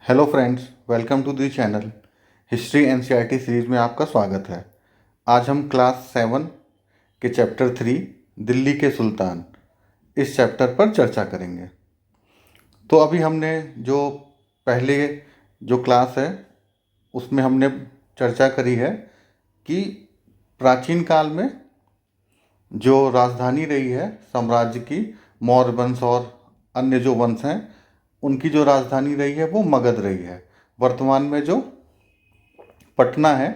Hello friends, welcome to the channel. History NCERT series में आपका स्वागत है। आज हम क्लास 7 के चैप्टर 3 दिल्ली के सुल्तान इस चैप्टर पर चर्चा करेंगे। तो अभी हमने जो पहले जो क्लास है उसमें हमने चर्चा करी है कि प्राचीन काल में जो राजधानी रही है साम्राज्य की, मौर्य वंश और अन्य जो वंश हैं उनकी जो राजधानी रही है वो मगध रही है। वर्तमान में जो पटना है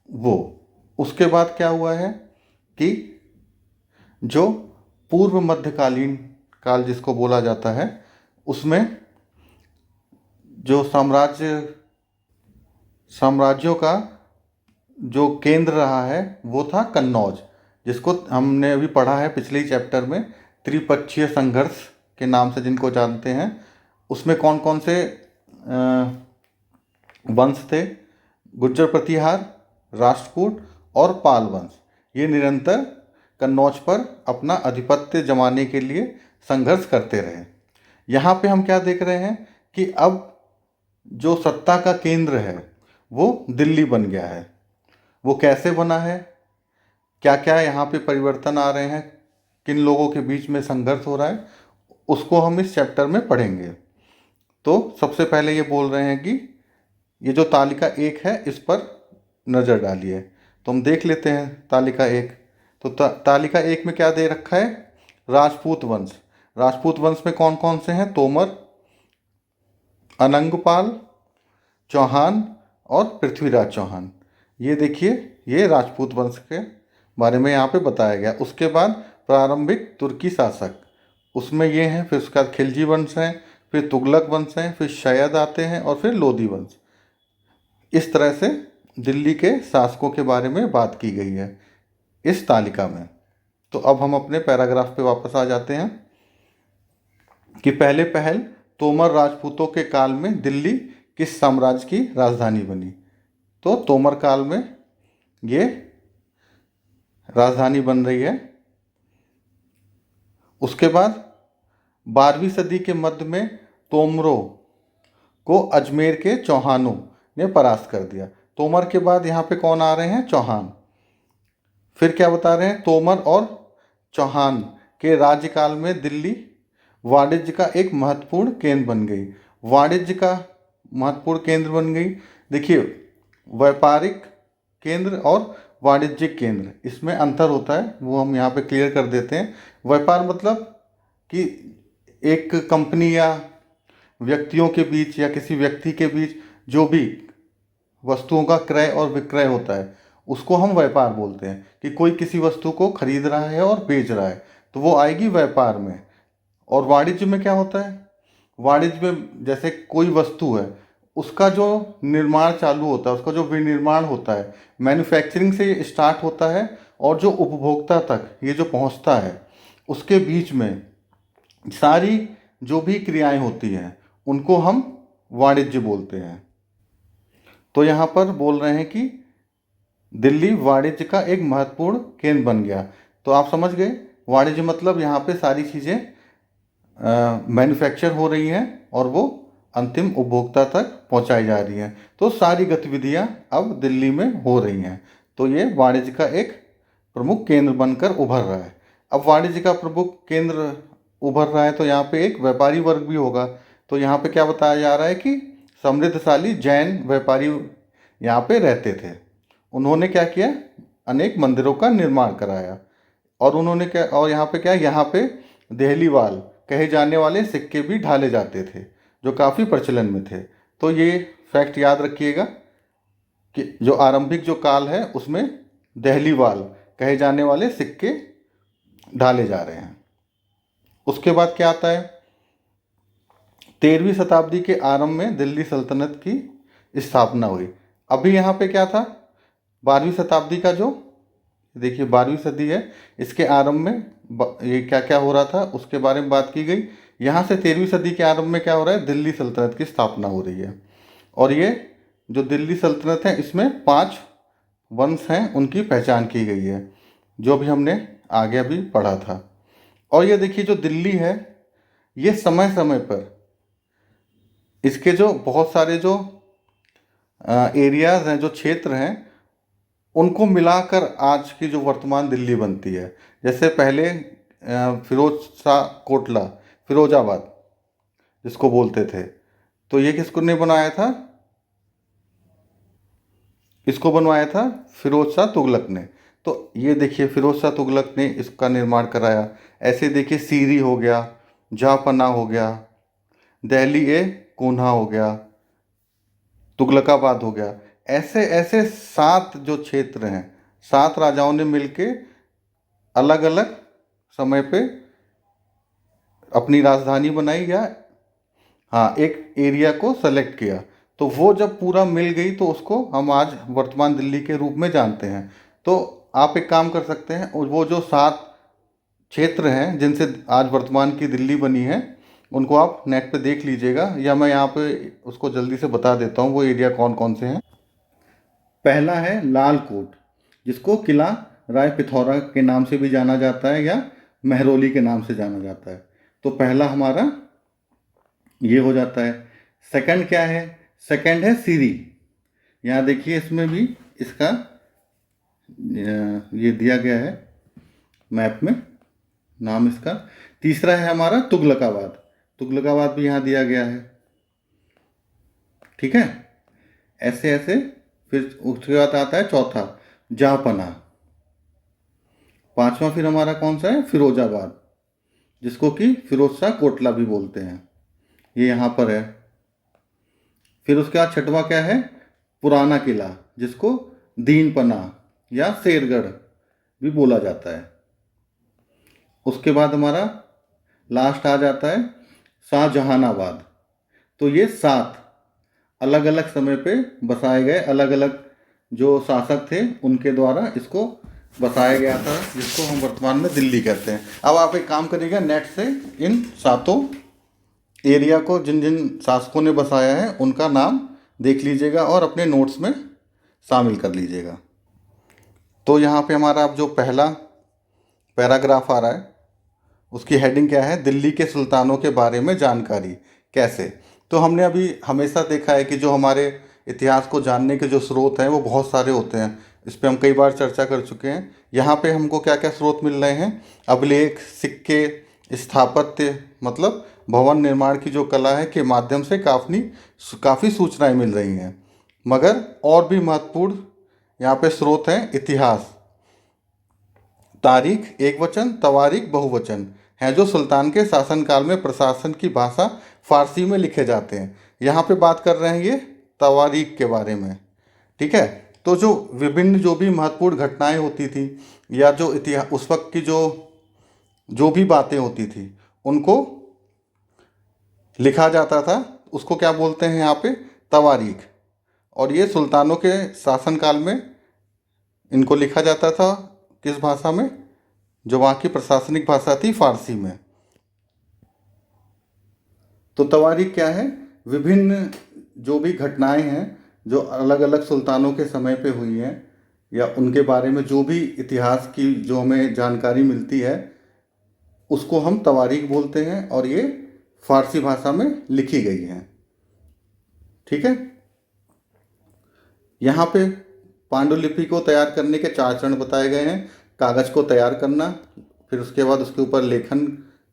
वो। उसके बाद क्या हुआ है कि जो पूर्व मध्यकालीन काल जिसको बोला जाता है उसमें जो साम्राज्यों का जो केंद्र रहा है वो था कन्नौज, जिसको हमने अभी पढ़ा है पिछले ही चैप्टर में, त्रिपक्षीय संघर्ष के नाम से जिनको जानते हैं। उसमें कौन कौन से वंश थे? गुर्जर प्रतिहार, राष्ट्रकूट और पाल वंश। ये निरंतर कन्नौज पर अपना आधिपत्य जमाने के लिए संघर्ष करते रहे। यहाँ पे हम क्या देख रहे हैं कि अब जो सत्ता का केंद्र है वो दिल्ली बन गया है। वो कैसे बना है, क्या क्या यहाँ पे परिवर्तन आ रहे हैं, किन लोगों के बीच में संघर्ष हो रहा है, उसको हम इस चैप्टर में पढ़ेंगे। तो सबसे पहले ये बोल रहे हैं कि ये जो तालिका 1 है इस पर नज़र डालिए। तो हम देख लेते हैं तालिका 1। तो तालिका 1 में क्या दे रखा है? राजपूत वंश। राजपूत वंश में कौन कौन से हैं? तोमर, अनंगपाल, चौहान और पृथ्वीराज चौहान। ये देखिए, ये राजपूत वंश के बारे में यहाँ पे बताया गया। उसके बाद प्रारंभिक तुर्की शासक, उसमें ये हैं। फिर उसके बाद खिलजी वंश हैं, फिर तुगलक वंश हैं, फिर शयद आते हैं और फिर लोधी वंश। इस तरह से दिल्ली के शासकों के बारे में बात की गई है इस तालिका में। तो अब हम अपने पैराग्राफ पे वापस आ जाते हैं कि पहले पहल तोमर राजपूतों के काल में दिल्ली किस साम्राज्य की राजधानी बनी। तो तोमर काल में ये राजधानी बन रही है। उसके बाद 12वीं सदी के मध्य में तोमरों को अजमेर के चौहानों ने परास्त कर दिया। तोमर के बाद यहाँ पे कौन आ रहे हैं? चौहान। फिर क्या बता रहे हैं? तोमर और चौहान के राज्यकाल में दिल्ली वाणिज्य का एक महत्वपूर्ण केंद्र बन गई। वाणिज्य का महत्वपूर्ण केंद्र बन गई। देखिए, व्यापारिक केंद्र और वाणिज्यिक केंद्र, इसमें अंतर होता है, वो हम यहाँ पे क्लियर कर देते हैं। व्यापार मतलब कि एक कंपनी या व्यक्तियों के बीच या किसी व्यक्ति के बीच जो भी वस्तुओं का क्रय और विक्रय होता है उसको हम व्यापार बोलते हैं। कि कोई किसी वस्तु को खरीद रहा है और बेच रहा है तो वो आएगी व्यापार में। और वाणिज्य में क्या होता है? वाणिज्य में जैसे कोई वस्तु है, उसका जो निर्माण चालू होता है, उसका जो विनिर्माण होता है, मैन्युफैक्चरिंग से ये स्टार्ट होता है और जो उपभोक्ता तक ये जो पहुंचता है उसके बीच में सारी जो भी क्रियाएं होती हैं उनको हम वाणिज्य बोलते हैं। तो यहाँ पर बोल रहे हैं कि दिल्ली वाणिज्य का एक महत्वपूर्ण केंद्र बन गया। तो आप समझ गए, वाणिज्य मतलब यहाँ पे सारी चीज़ें मैन्युफैक्चर हो रही हैं और वो अंतिम उपभोक्ता तक पहुँचाई जा रही हैं। तो सारी गतिविधियाँ अब दिल्ली में हो रही हैं। तो ये वाणिज्य का एक प्रमुख केंद्र बनकर उभर रहा है। अब वाणिज्य का प्रमुख केंद्र उभर रहा है तो यहाँ पे एक व्यापारी वर्ग भी होगा। तो यहाँ पे क्या बताया जा रहा है कि समृद्धशाली जैन व्यापारी यहाँ पे रहते थे। उन्होंने क्या किया? अनेक मंदिरों का निर्माण कराया। और उन्होंने क्या, और यहाँ पे क्या, यहाँ पे देहलीवाल कहे जाने वाले सिक्के भी ढाले जाते थे जो काफ़ी प्रचलन में थे। तो ये फैक्ट याद रखिएगा कि जो आरंभिक जो काल है उसमें देहलीवाल कहे जाने वाले सिक्के ढाले जा रहे हैं। उसके बाद क्या आता है? 13वीं शताब्दी के आरंभ में दिल्ली सल्तनत की स्थापना हुई। अभी यहाँ पे क्या था? 12वीं शताब्दी का जो, देखिए 12वीं सदी है, इसके आरंभ में ये क्या क्या हो रहा था उसके बारे में बात की गई। यहाँ से 13वीं सदी के आरंभ में क्या हो रहा है? दिल्ली सल्तनत की स्थापना हो रही है। और ये जो दिल्ली सल्तनत है इसमें 5 वंश हैं, उनकी पहचान की गई है जो भी हमने आगे अभी पढ़ा था। और ये देखिए, जो दिल्ली है ये समय समय पर इसके जो बहुत सारे जो एरियाज़ हैं, जो क्षेत्र हैं, उनको मिलाकर आज की जो वर्तमान दिल्ली बनती है। जैसे पहले फिरोज शाह कोटला, फिरोजाबाद जिसको बोलते थे, तो ये किसको ने बनाया था? इसको बनवाया था फिरोज शाह तुगलक ने। तो ये देखिए फिरोज शाह तुगलक ने इसका निर्माण कराया। ऐसे देखिए सीरी हो गया, जहाँपना हो गया, दिल्ली ए कोन्हा हो गया, तुगलकाबाद हो गया। ऐसे ऐसे 7 जो क्षेत्र हैं, 7 राजाओं ने मिलके अलग अलग समय पे अपनी राजधानी बनाई, या हाँ एक एरिया को सेलेक्ट किया। तो वो जब पूरा मिल गई तो उसको हम आज वर्तमान दिल्ली के रूप में जानते हैं। तो आप एक काम कर सकते हैं, और वो जो 7 क्षेत्र हैं जिनसे आज वर्तमान की दिल्ली बनी है, उनको आप नेट पे देख लीजिएगा, या मैं यहाँ पे उसको जल्दी से बता देता हूँ वो एरिया कौन कौन से हैं। पहला है लाल कोट, जिसको किला राय पिथौरा के नाम से भी जाना जाता है, या महरौली के नाम से जाना जाता है। तो पहला हमारा ये हो जाता है। सेकंड क्या है? सेकंड है सीरी। यहाँ देखिए इसमें भी इसका ये दिया गया है मैप में, नाम इसका। तीसरा है हमारा तुगलकाबाद, तुगलकाबाद भी यहाँ दिया गया है। ठीक है, ऐसे ऐसे। फिर उसके बाद आता है चौथा जहाँपना। पांचवा फिर हमारा कौन सा है? फिरोजाबाद, जिसको कि फिरोज शाह कोटला भी बोलते हैं, ये यहाँ पर है। फिर उसके बाद छठवां क्या है? पुराना किला, जिसको दीनपना या शेरगढ़ भी बोला जाता है। उसके बाद हमारा लास्ट आ जाता है शाहजहानाबाद। तो ये 7 अलग अलग समय पे बसाए गए, अलग अलग जो शासक थे उनके द्वारा इसको बसाया गया था, जिसको हम वर्तमान में दिल्ली कहते हैं। अब आप एक काम करिएगा, नेट से इन 7 एरिया को जिन जिन शासकों ने बसाया है उनका नाम देख लीजिएगा और अपने नोट्स में शामिल कर लीजिएगा। तो यहाँ पे हमारा अब जो पहला पैराग्राफ आ रहा है, उसकी हेडिंग क्या है? दिल्ली के सुल्तानों के बारे में जानकारी। कैसे? तो हमने अभी हमेशा देखा है कि जो हमारे इतिहास को जानने के जो स्रोत हैं वो बहुत सारे होते हैं। इस पर हम कई बार चर्चा कर चुके हैं। यहाँ पे हमको क्या क्या स्रोत मिल रहे हैं? अभिलेख, सिक्के, स्थापत्य मतलब भवन निर्माण की जो कला है के माध्यम से काफ़ी सूचनाएं मिल रही हैं। मगर और भी महत्वपूर्ण यहाँ पे स्रोत हैं इतिहास, तारीख एकवचन, तवारीख बहुवचन हैं, जो सुल्तान के शासनकाल में प्रशासन की भाषा फारसी में लिखे जाते हैं। यहाँ पे बात कर रहे हैं ये तवारीख के बारे में। ठीक है, तो जो विभिन्न जो भी महत्वपूर्ण घटनाएं होती थी, या जो इतिहास उस वक्त की जो भी बातें होती थी, उनको लिखा जाता था, उसको क्या बोलते हैं यहाँ पे? तवारीख। और ये सुल्तानों के शासनकाल में इनको लिखा जाता था किस भाषा में? जो वहाँ की प्रशासनिक भाषा थी, फारसी में। तो तवारीख क्या है? विभिन्न जो भी घटनाएं हैं जो अलग अलग सुल्तानों के समय पे हुई हैं, या उनके बारे में जो भी इतिहास की जो हमें जानकारी मिलती है, उसको हम तवारीख बोलते हैं, और ये फारसी भाषा में लिखी गई हैं। ठीक है, यहाँ पे पांडुलिपि को तैयार करने के 4 चरण बताए गए हैं। कागज को तैयार करना, फिर उसके बाद उसके ऊपर लेखन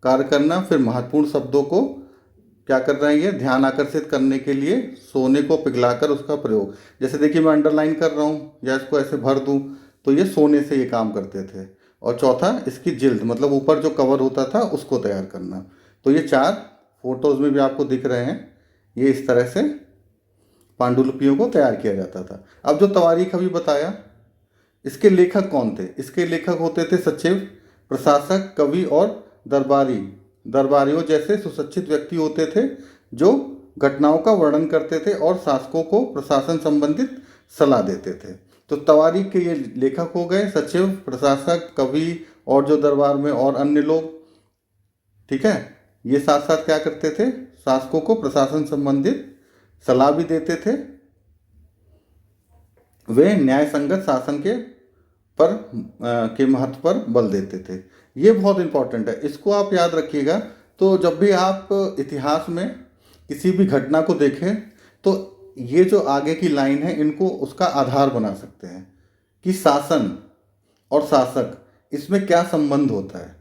कार्य करना, फिर महत्वपूर्ण शब्दों को क्या कर रहे हैं, ये ध्यान आकर्षित करने के लिए सोने को पिघलाकर उसका प्रयोग। जैसे देखिए मैं अंडरलाइन कर रहा हूँ या इसको ऐसे भर दूँ, तो ये सोने से ये काम करते थे। और चौथा इसकी जिल्द मतलब ऊपर जो कवर होता था उसको तैयार करना। तो ये 4 फोटोज़ में भी आपको दिख रहे हैं, ये इस तरह से पांडुलिपियों को तैयार किया जाता था। अब जो तवारीख अभी बताया, इसके लेखक कौन थे? इसके लेखक होते थे सचिव, प्रशासक, कवि और दरबारियों जैसे सुशिक्षित व्यक्ति होते थे, जो घटनाओं का वर्णन करते थे और शासकों को प्रशासन संबंधित सलाह देते थे। तो तवारीख के ये लेखक हो गए सचिव, प्रशासक, कवि और जो दरबार में और अन्य लोग। ठीक है, ये साथ साथ क्या करते थे? शासकों को प्रशासन संबंधित सलाह भी देते थे। वे न्याय संगत शासन के महत्व पर बल देते थे। ये बहुत इंपॉर्टेंट है, इसको आप याद रखिएगा। तो जब भी आप इतिहास में किसी भी घटना को देखें तो ये जो आगे की लाइन है इनको उसका आधार बना सकते हैं कि शासन और शासक इसमें क्या संबंध होता है,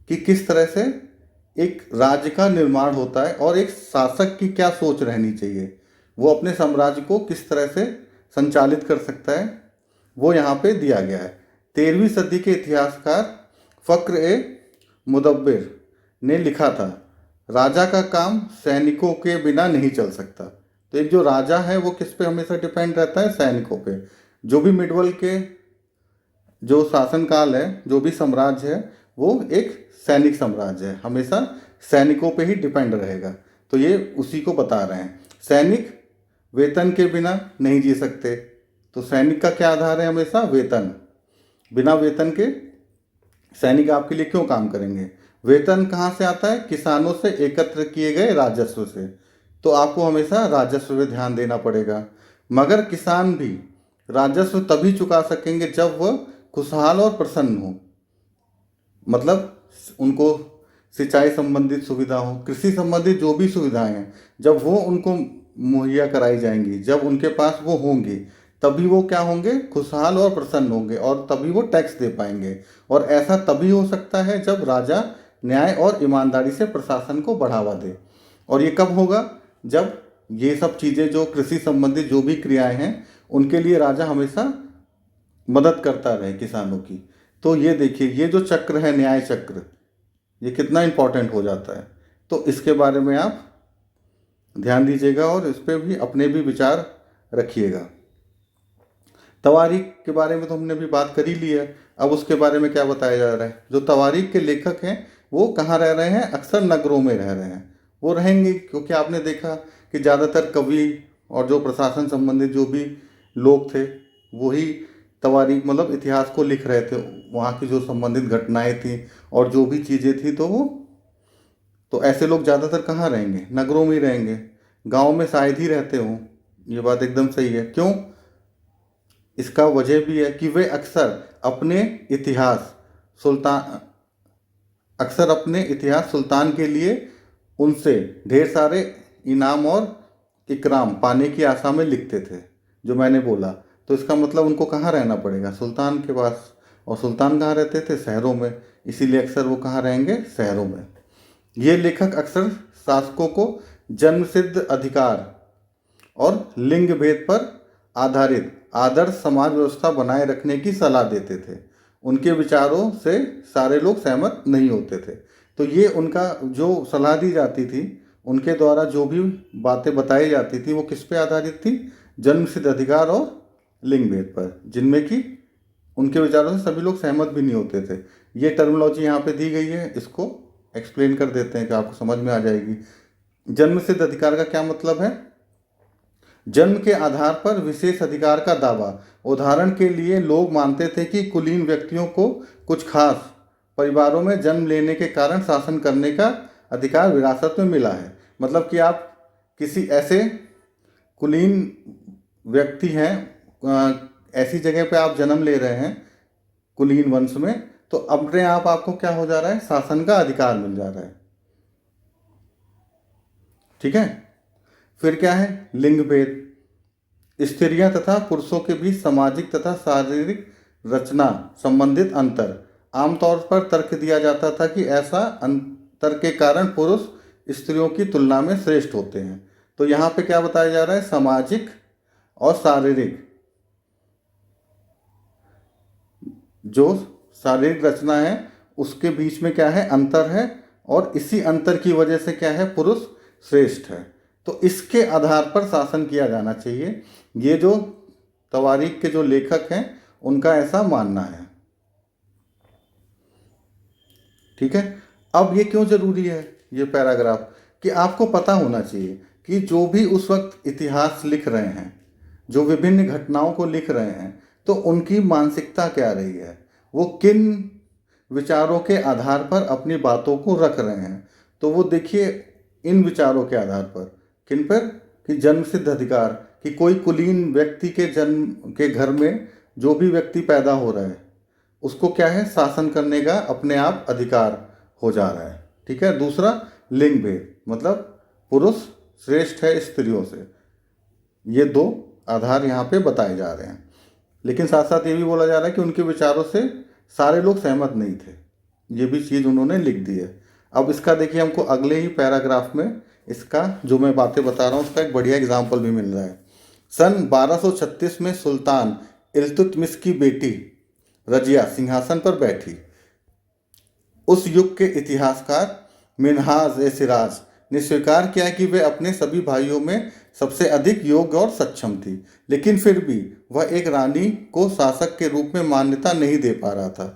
कि किस तरह से एक राज्य का निर्माण होता है और एक शासक की क्या सोच रहनी चाहिए, वो अपने साम्राज्य को किस तरह से संचालित कर सकता है, वो यहाँ पे दिया गया है। 13वीं सदी के इतिहासकार फ़क्र ए मुदब्बिर ने लिखा था, राजा का काम सैनिकों के बिना नहीं चल सकता। तो एक जो राजा है वो किस पे हमेशा डिपेंड रहता है, सैनिकों पे। जो भी मिडवल के जो शासनकाल है, जो भी साम्राज्य है, वो एक सैनिक साम्राज्य है, हमेशा सैनिकों पे ही डिपेंड रहेगा। तो ये उसी को बता रहे हैं। सैनिक वेतन के बिना नहीं जी सकते, तो सैनिक का क्या आधार है, हमेशा वेतन। बिना वेतन के सैनिक आपके लिए क्यों काम करेंगे। वेतन कहाँ से आता है, किसानों से एकत्र किए गए राजस्व से। तो आपको हमेशा राजस्व पे ध्यान देना पड़ेगा। मगर किसान भी राजस्व तभी चुका सकेंगे जब वह खुशहाल और प्रसन्न हो, मतलब उनको सिंचाई संबंधित सुविधा हो, कृषि संबंधित जो भी सुविधाएं हैं, जब वो उनको मुहैया कराई जाएंगी, जब उनके पास वो होंगी, तभी वो क्या होंगे, खुशहाल और प्रसन्न होंगे, और तभी वो टैक्स दे पाएंगे। और ऐसा तभी हो सकता है जब राजा न्याय और ईमानदारी से प्रशासन को बढ़ावा दे। और ये कब होगा, जब ये सब चीज़ें जो कृषि संबंधित जो भी क्रियाएं हैं उनके लिए राजा हमेशा मदद करता रहे किसानों की। तो ये देखिए, ये जो चक्र है, न्याय चक्र, ये कितना इम्पोर्टेंट हो जाता है। तो इसके बारे में आप ध्यान दीजिएगा और इस पर भी अपने भी विचार रखिएगा। तवारीख के बारे में तो हमने भी बात कर ही ली है। अब उसके बारे में क्या बताया जा रहा है, जो तवारीख के लेखक हैं वो कहाँ रह रहे हैं, अक्सर नगरों में रह रहे हैं। वो रहेंगे क्योंकि आपने देखा कि ज़्यादातर कवि और जो प्रशासन संबंधित जो भी लोग थे वही तवारीख मतलब इतिहास को लिख रहे थे, वहाँ की जो संबंधित घटनाएं थी और जो भी चीज़ें थी। तो ऐसे लोग ज़्यादातर कहाँ रहेंगे, नगरों में ही रहेंगे। गांव में शायद ही रहते हों, ये बात एकदम सही है। क्यों, इसका वजह भी है कि वे अक्सर अपने इतिहास सुल्तान के लिए उनसे ढेर सारे इनाम और इकराम पाने की आशा में लिखते थे, जो मैंने बोला। तो इसका मतलब उनको कहाँ रहना पड़ेगा, सुल्तान के पास। और सुल्तान कहाँ रहते थे, शहरों में। इसीलिए अक्सर वो कहाँ रहेंगे, शहरों में। ये लेखक अक्सर शासकों को जन्मसिद्ध अधिकार और लिंग भेद पर आधारित आदर्श समाज व्यवस्था बनाए रखने की सलाह देते थे। उनके विचारों से सारे लोग सहमत नहीं होते थे। तो ये उनका जो सलाह दी जाती थी, उनके द्वारा जो भी बातें बताई जाती थी, वो किस पे आधारित थी, जन्मसिद्ध अधिकार और लिंग भेद पर, जिनमें कि उनके विचारों से सभी लोग सहमत भी नहीं होते थे। ये टर्मिनोलॉजी यहाँ पे दी गई है, इसको एक्सप्लेन कर देते हैं कि आपको समझ में आ जाएगी। जन्मसिद्ध अधिकार का क्या मतलब है, जन्म के आधार पर विशेष अधिकार का दावा। उदाहरण के लिए लोग मानते थे कि कुलीन व्यक्तियों को कुछ खास परिवारों में जन्म लेने के कारण शासन करने का अधिकार विरासत में मिला है। मतलब कि आप किसी ऐसे कुलीन व्यक्ति हैं, ऐसी जगह पे आप जन्म ले रहे हैं कुलीन वंश में, तो अपने आप आपको क्या हो जा रहा है, शासन का अधिकार मिल जा रहा है। ठीक है। फिर क्या है, लिंग भेद। स्त्रियां तथा पुरुषों के बीच सामाजिक तथा शारीरिक रचना संबंधित अंतर। आमतौर पर तर्क दिया जाता था कि ऐसा अंतर के कारण पुरुष स्त्रियों की तुलना में श्रेष्ठ होते हैं। तो यहाँ पे क्या बताया जा रहा है, सामाजिक और शारीरिक, जो शारीरिक रचना है उसके बीच में क्या है, अंतर है, और इसी अंतर की वजह से क्या है, पुरुष श्रेष्ठ है। तो इसके आधार पर शासन किया जाना चाहिए। ये जो तवारीख के जो लेखक हैं उनका ऐसा मानना है। ठीक है। अब ये क्यों जरूरी है, ये पैराग्राफ, कि आपको पता होना चाहिए कि जो भी उस वक्त इतिहास लिख रहे हैं, जो विभिन्न घटनाओं को लिख रहे हैं, तो उनकी मानसिकता क्या रही है, वो किन विचारों के आधार पर अपनी बातों को रख रहे हैं। तो वो देखिए, इन विचारों के आधार पर, किन पर, कि जन्मसिद्ध अधिकार, कि कोई कुलीन व्यक्ति के जन्म के घर में जो भी व्यक्ति पैदा हो रहा है उसको क्या है, शासन करने का अपने आप अधिकार हो जा रहा है। ठीक है। दूसरा, लिंग भेद, मतलब पुरुष श्रेष्ठ है स्त्रियों से। ये दो आधार यहाँ पे बताए जा रहे हैं। लेकिन साथ साथ ये भी बोला जा रहा है कि उनके विचारों से सारे लोग सहमत नहीं थे। ये भी चीज़ उन्होंने लिख दी है। अब इसका देखिए, हमको अगले ही पैराग्राफ में इसका जो मैं बातें बता रहा हूँ उसका एक बढ़िया एग्जाम्पल भी मिल रहा है। सन 1236 में सुल्तान इल्तुतमिश की बेटी रजिया सिंहासन पर बैठी। उस युग के इतिहासकार मिन्हाज ए सिराज ने स्वीकार किया कि वे अपने सभी भाइयों में सबसे अधिक योग्य और सक्षम थी, लेकिन फिर भी वह एक रानी को शासक के रूप में मान्यता नहीं दे पा रहा था।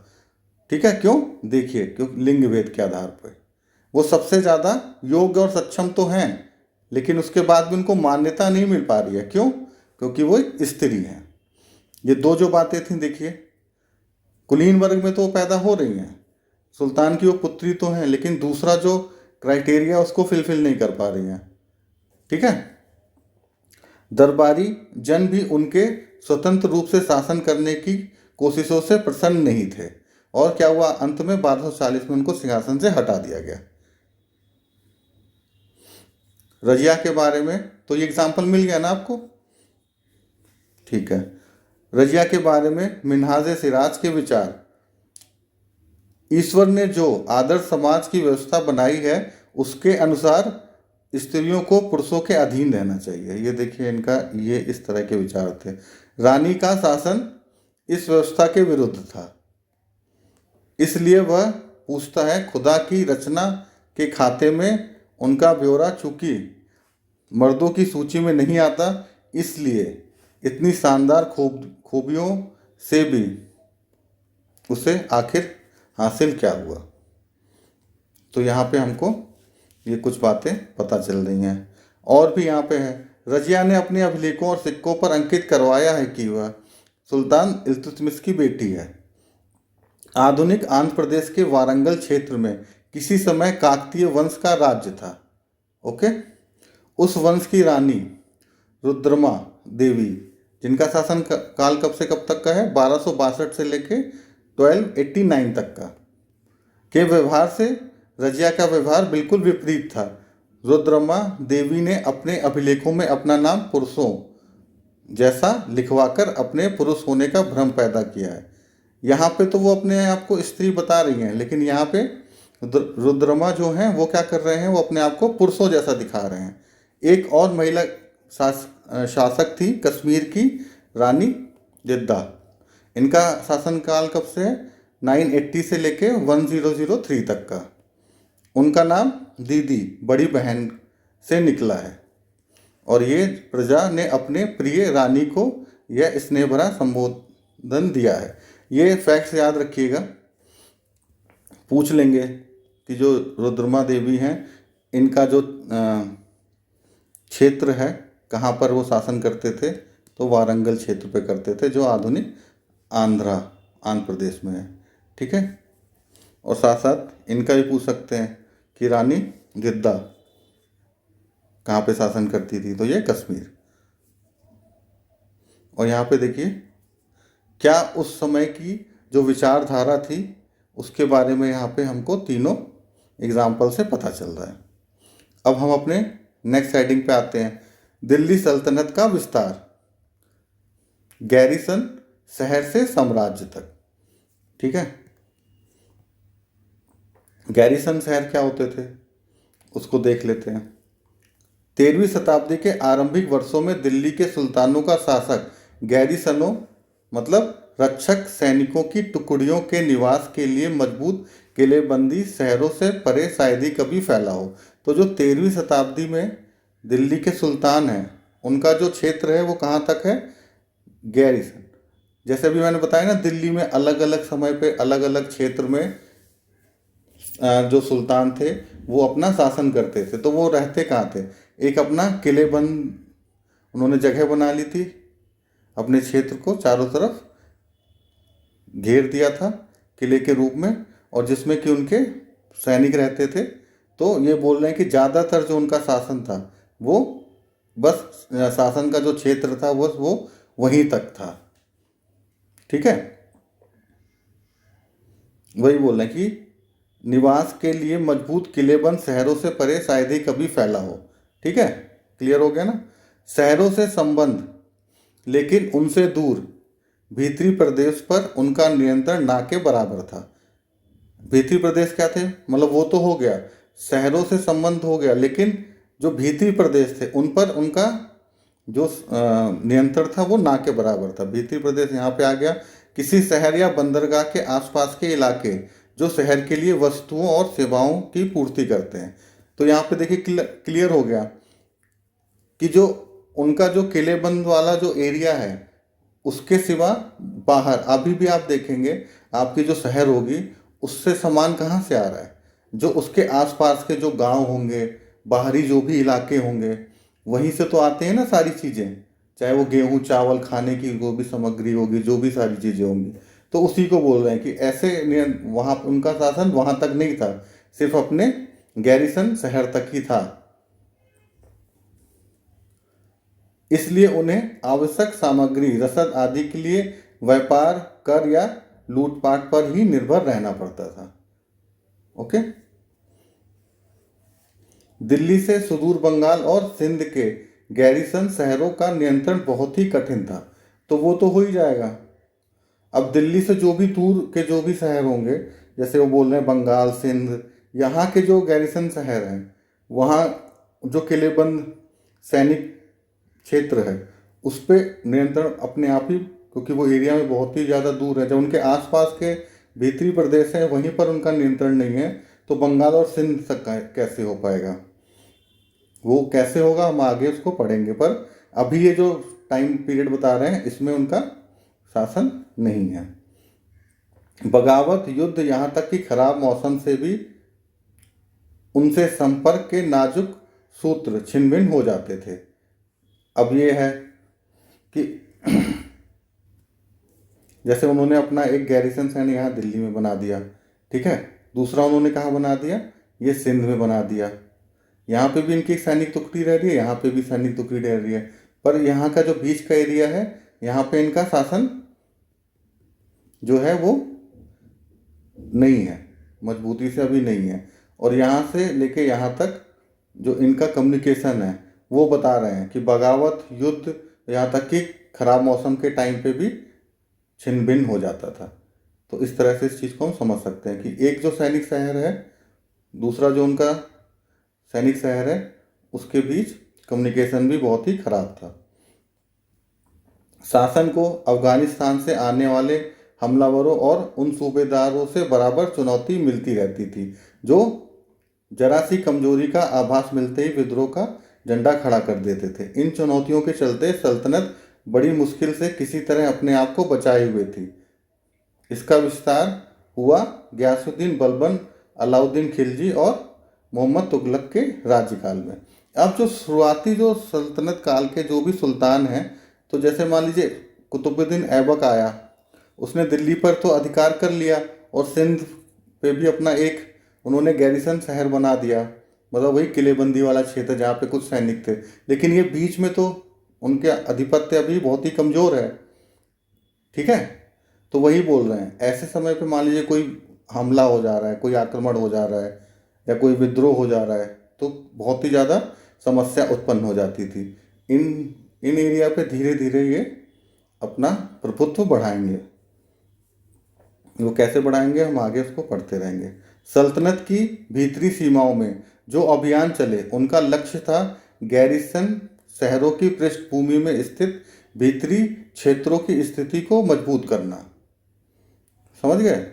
ठीक है, क्यों? देखिए, क्योंकि लिंग भेद के आधार पर वो सबसे ज़्यादा योग्य और सक्षम तो हैं, लेकिन उसके बाद भी उनको मान्यता नहीं मिल पा रही है। क्यों? क्योंकि वो एक स्त्री हैं। ये दो जो बातें थी, देखिए, कुलीन वर्ग में तो वो पैदा हो रही हैं, सुल्तान की वो पुत्री तो हैं, लेकिन दूसरा जो क्राइटेरिया उसको फिलफिल नहीं कर पा रही हैं। ठीक है, दरबारी जन भी उनके स्वतंत्र रूप से शासन करने की कोशिशों से प्रसन्न नहीं थे, और क्या हुआ, अंत में 1240 में उनको सिंहासन से हटा दिया गया। रजिया के बारे में तो ये एग्जाम्पल मिल गया ना आपको। ठीक है, रजिया के बारे में मिन्हाज सिराज के विचार, ईश्वर ने जो आदर्श समाज की व्यवस्था बनाई है उसके अनुसार स्त्रियों को पुरुषों के अधीन रहना चाहिए। ये देखिए, इनका ये इस तरह के विचार थे। रानी का शासन इस व्यवस्था के विरुद्ध था, इसलिए वह पूछता है खुदा की रचना के खाते में उनका ब्यौरा चूंकि मर्दों की सूची में नहीं आता, इसलिए इतनी शानदार खूबियों से भी उसे आखिर हासिल क्या हुआ। तो यहाँ पे हमको ये कुछ बातें पता चल रही हैं। और भी यहाँ पे है, रजिया ने अपने अभिलेखों और सिक्कों पर अंकित करवाया है कि वह सुल्तान इल्तुतमिश की बेटी है। आधुनिक आंध्र प्रदेश के वारंगल क्षेत्र में किसी समय काकतीय वंश का राज्य था। ओके, उस वंश की रानी रुद्रमा देवी, जिनका शासन काल कब से कब तक का है, 1262 से लेके 1289 तक का, के व्यवहार से रजिया का व्यवहार बिल्कुल विपरीत था। रुद्रमा देवी ने अपने अभिलेखों में अपना नाम पुरुषों जैसा लिखवाकर अपने पुरुष होने का भ्रम पैदा किया है। यहाँ पे तो वो अपने आप को स्त्री बता रही हैं, लेकिन यहाँ पे रुद्रमा जो हैं वो क्या कर रहे हैं, वो अपने आप को पुरुषों जैसा दिखा रहे हैं। एक और महिला शासक थी कश्मीर की रानी जिद्दा। इनका शासनकाल कब से है, 980 से लेके 1003 तक का। उनका नाम दीदी, बड़ी बहन से निकला है, और ये प्रजा ने अपने प्रिय रानी को यह स्नेह भरा संबोधन दिया है। ये फैक्ट्स याद रखिएगा, पूछ लेंगे कि जो रुद्रमा देवी हैं इनका जो क्षेत्र है कहाँ पर वो शासन करते थे, तो वारंगल क्षेत्र पे करते थे, जो आधुनिक आंध्र प्रदेश में है। ठीक है, और साथ साथ इनका भी पूछ सकते हैं कि रानी गिद्दा कहाँ पे शासन करती थी, तो ये कश्मीर। और यहाँ पे देखिए, क्या उस समय की जो विचारधारा थी उसके बारे में यहाँ पे हमको तीनों एग्जाम्पल से पता चल रहा है। अब हम अपने नेक्स्ट हेडिंग पे आते हैं, दिल्ली सल्तनत का विस्तार, गैरिसन शहर से साम्राज्य तक। ठीक है, गैरिसन शहर क्या होते थे उसको देख लेते हैं। 13वीं शताब्दी के आरंभिक वर्षों में दिल्ली के सुल्तानों का शासक गैरिसनों मतलब रक्षक सैनिकों की टुकड़ियों के निवास के लिए मजबूत किलेबंदी शहरों से परे शायद ही कभी फैला हो। तो जो 13वीं शताब्दी में दिल्ली के सुल्तान हैं उनका जो क्षेत्र है वो कहाँ तक है, गैरिसन। जैसे अभी मैंने बताया ना, दिल्ली में अलग अलग समय पे अलग अलग क्षेत्र में जो सुल्तान थे वो अपना शासन करते थे। तो वो रहते कहाँ थे, एक अपना किलेबंद उन्होंने जगह बना ली थी, अपने क्षेत्र को चारों तरफ घेर दिया था किले के रूप में, और जिसमें कि उनके सैनिक रहते थे। तो ये बोल रहे हैं कि ज़्यादातर जो उनका शासन था वो बस शासन का जो क्षेत्र था वो वहीं तक था। ठीक है, वही बोल रहे हैं कि निवास के लिए मजबूत किलेबंद शहरों से परे शायद ही कभी फैला हो। ठीक है, क्लियर हो गया ना। शहरों से संबंध लेकिन उनसे दूर भीतरी प्रदेश पर उनका नियंत्रण ना के बराबर था। भीतरी प्रदेश क्या थे, मतलब वो तो हो गया, शहरों से संबंध हो गया, लेकिन जो भीतरी प्रदेश थे उन पर उनका जो नियंत्रण था वो ना के बराबर था। भीतरी प्रदेश यहाँ पे आ गया, किसी शहर या बंदरगाह के आसपास के इलाके जो शहर के लिए वस्तुओं और सेवाओं की पूर्ति करते हैं। तो यहाँ पे देखिए क्लियर हो गया कि जो उनका जो किलेबंद वाला जो एरिया है उसके सिवा बाहर अभी भी आप देखेंगे आपकी जो शहर होगी उससे सामान कहाँ से आ रहा है, जो उसके आसपास के जो गांव होंगे, बाहरी जो भी इलाके होंगे, वहीं से तो आते हैं ना सारी चीज़ें, चाहे वो गेहूं चावल खाने की जो भी सामग्री होगी, जो भी सारी चीज़ें होंगी। तो उसी को बोल रहे हैं कि ऐसे वहाँ उनका शासन वहाँ तक नहीं था, सिर्फ अपने गैरिसन शहर तक ही था। इसलिए उन्हें आवश्यक सामग्री रसद आदि के लिए व्यापार कर या लूटपाट पर ही निर्भर रहना पड़ता था। ओके। दिल्ली से सुदूर बंगाल और सिंध के गैरिसन शहरों का नियंत्रण बहुत ही कठिन था। तो वो तो हो ही जाएगा। अब दिल्ली से जो भी दूर के जो भी शहर होंगे, जैसे वो बोल रहे हैं बंगाल सिंध, यहाँ के जो गैरिसन शहर हैं वहाँ जो किलेबंद सैनिक क्षेत्र है उस पर नियंत्रण अपने आप ही, क्योंकि वो एरिया में बहुत ही ज़्यादा दूर है, जब उनके आसपास के भीतरी प्रदेश है वहीं पर उनका नियंत्रण नहीं है, तो बंगाल और सिंध तक कैसे हो पाएगा, वो कैसे होगा हम आगे उसको पढ़ेंगे। पर अभी ये जो टाइम पीरियड बता रहे हैं इसमें उनका शासन नहीं है। बगावत युद्ध यहाँ तक कि खराब मौसम से भी उनसे संपर्क के नाजुक सूत्र छिन्न भिन्न हो जाते थे। अब ये है कि जैसे उन्होंने अपना एक गैरिसन सैनिक यहाँ दिल्ली में बना दिया, ठीक है, दूसरा उन्होंने कहाँ बना दिया, ये सिंध में बना दिया। यहाँ पे भी इनकी सैनिक टुकड़ी रह रही है, यहाँ पे भी सैनिक टुकड़ी रह रही है, पर यहाँ का जो बीच का एरिया है यहाँ पे इनका शासन जो है वो नहीं है, मजबूती से अभी नहीं है। और यहाँ से लेके यहाँ तक जो इनका कम्युनिकेशन है वो बता रहे हैं कि बगावत युद्ध यहाँ तक कि खराब मौसम के टाइम पे भी छिन्न भिन्न हो जाता था। तो इस तरह से इस चीज़ को हम समझ सकते हैं कि एक जो सैनिक शहर है दूसरा जो उनका सैनिक शहर है उसके बीच कम्युनिकेशन भी बहुत ही खराब था। शासन को अफगानिस्तान से आने वाले हमलावरों और उन सूबेदारों से बराबर चुनौती मिलती रहती थी जो जरा सी कमजोरी का आभास मिलते ही विद्रोह का झंडा खड़ा कर देते थे। इन चुनौतियों के चलते सल्तनत बड़ी मुश्किल से किसी तरह अपने आप को बचाए हुए थी। इसका विस्तार हुआ गयासुद्दीन बलबन, अलाउद्दीन खिलजी और मोहम्मद तुगलक के राज्यकाल में। अब जो शुरुआती जो सल्तनत काल के जो भी सुल्तान हैं, तो जैसे मान लीजिए कुतुबुद्दीन ऐबक आया, उसने दिल्ली पर तो अधिकार कर लिया और सिंध पे भी अपना एक उन्होंने गैरिसन शहर बना दिया, मतलब वही किलेबंदी वाला क्षेत्र जहाँ पे कुछ सैनिक थे, लेकिन ये बीच में तो उनके आधिपत्य अभी बहुत ही कमज़ोर है, ठीक है। तो वही बोल रहे हैं ऐसे समय पे मान लीजिए कोई हमला हो जा रहा है, कोई आक्रमण हो जा रहा है या कोई विद्रोह हो जा रहा है तो बहुत ही ज़्यादा समस्या उत्पन्न हो जाती थी। इन एरिया पे धीरे धीरे ये अपना प्रभुत्व बढ़ाएंगे। वो कैसे बढ़ाएंगे हम आगे उसको पढ़ते रहेंगे। सल्तनत की भीतरी सीमाओं में जो अभियान चले उनका लक्ष्य था गैरिसन शहरों की पृष्ठभूमि में स्थित भीतरी क्षेत्रों की स्थिति को मजबूत करना। समझ गए।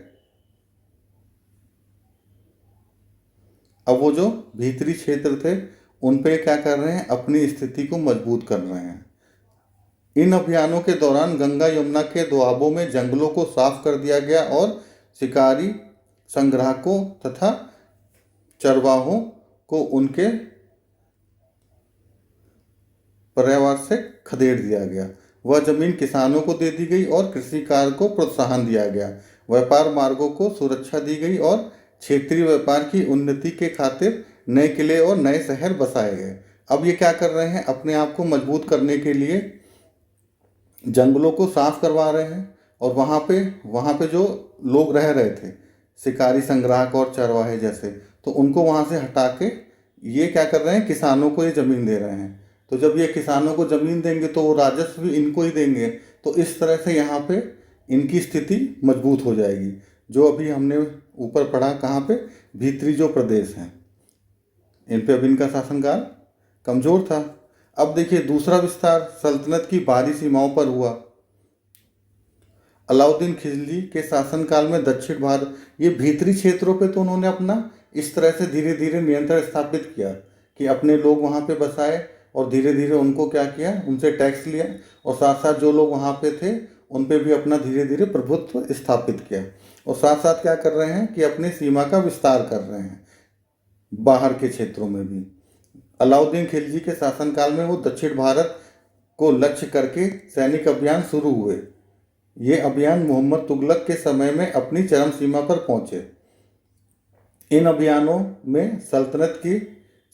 अब वो जो भीतरी क्षेत्र थे उन पे क्या कर रहे हैं, अपनी स्थिति को मजबूत कर रहे हैं। इन अभियानों के दौरान गंगा यमुना के दोआबों में जंगलों को साफ कर दिया गया और शिकारी संग्राहकों तथा चरवाहों को उनके पर्यावरण से खदेड़ दिया गया। वह जमीन किसानों को दे दी गई और कृषि कार्य को प्रोत्साहन दिया गया। व्यापार मार्गों को सुरक्षा दी गई और क्षेत्रीय व्यापार की उन्नति के खातिर नए किले और नए शहर बसाए गए। अब ये क्या कर रहे हैं, अपने आप को मजबूत करने के लिए जंगलों को साफ करवा रहे हैं और वहाँ पे जो लोग रह रहे थे शिकारी संग्राहक और चरवाहे जैसे, तो उनको वहाँ से हटा के ये क्या कर रहे हैं, किसानों को ये ज़मीन दे रहे हैं। तो जब ये किसानों को ज़मीन देंगे तो वो राजस्व भी इनको ही देंगे। तो इस तरह से यहाँ पे इनकी स्थिति मजबूत हो जाएगी। जो अभी हमने ऊपर पढ़ा कहाँ पे, भीतरी जो प्रदेश हैं इन पे अभी इनका शासनकाल कमज़ोर था। अब देखिए दूसरा विस्तार सल्तनत की बाहरी सीमाओं पर हुआ। अलाउद्दीन खिलजी के शासनकाल में दक्षिण भारत, ये भीतरी क्षेत्रों पे तो उन्होंने अपना इस तरह से धीरे धीरे नियंत्रण स्थापित किया कि अपने लोग वहाँ पे बसाए, और धीरे धीरे उनको क्या किया, उनसे टैक्स लिया, और साथ साथ जो लोग वहाँ पे थे उन पे भी अपना धीरे धीरे प्रभुत्व स्थापित किया। और साथ साथ क्या कर रहे हैं कि अपनी सीमा का विस्तार कर रहे हैं बाहर के क्षेत्रों में भी। अलाउद्दीन खिलजी के शासनकाल में वो दक्षिण भारत को लक्ष्य करके सैनिक अभियान शुरू हुए। ये अभियान मोहम्मद तुगलक के समय में अपनी चरम सीमा पर पहुंचे। इन अभियानों में सल्तनत की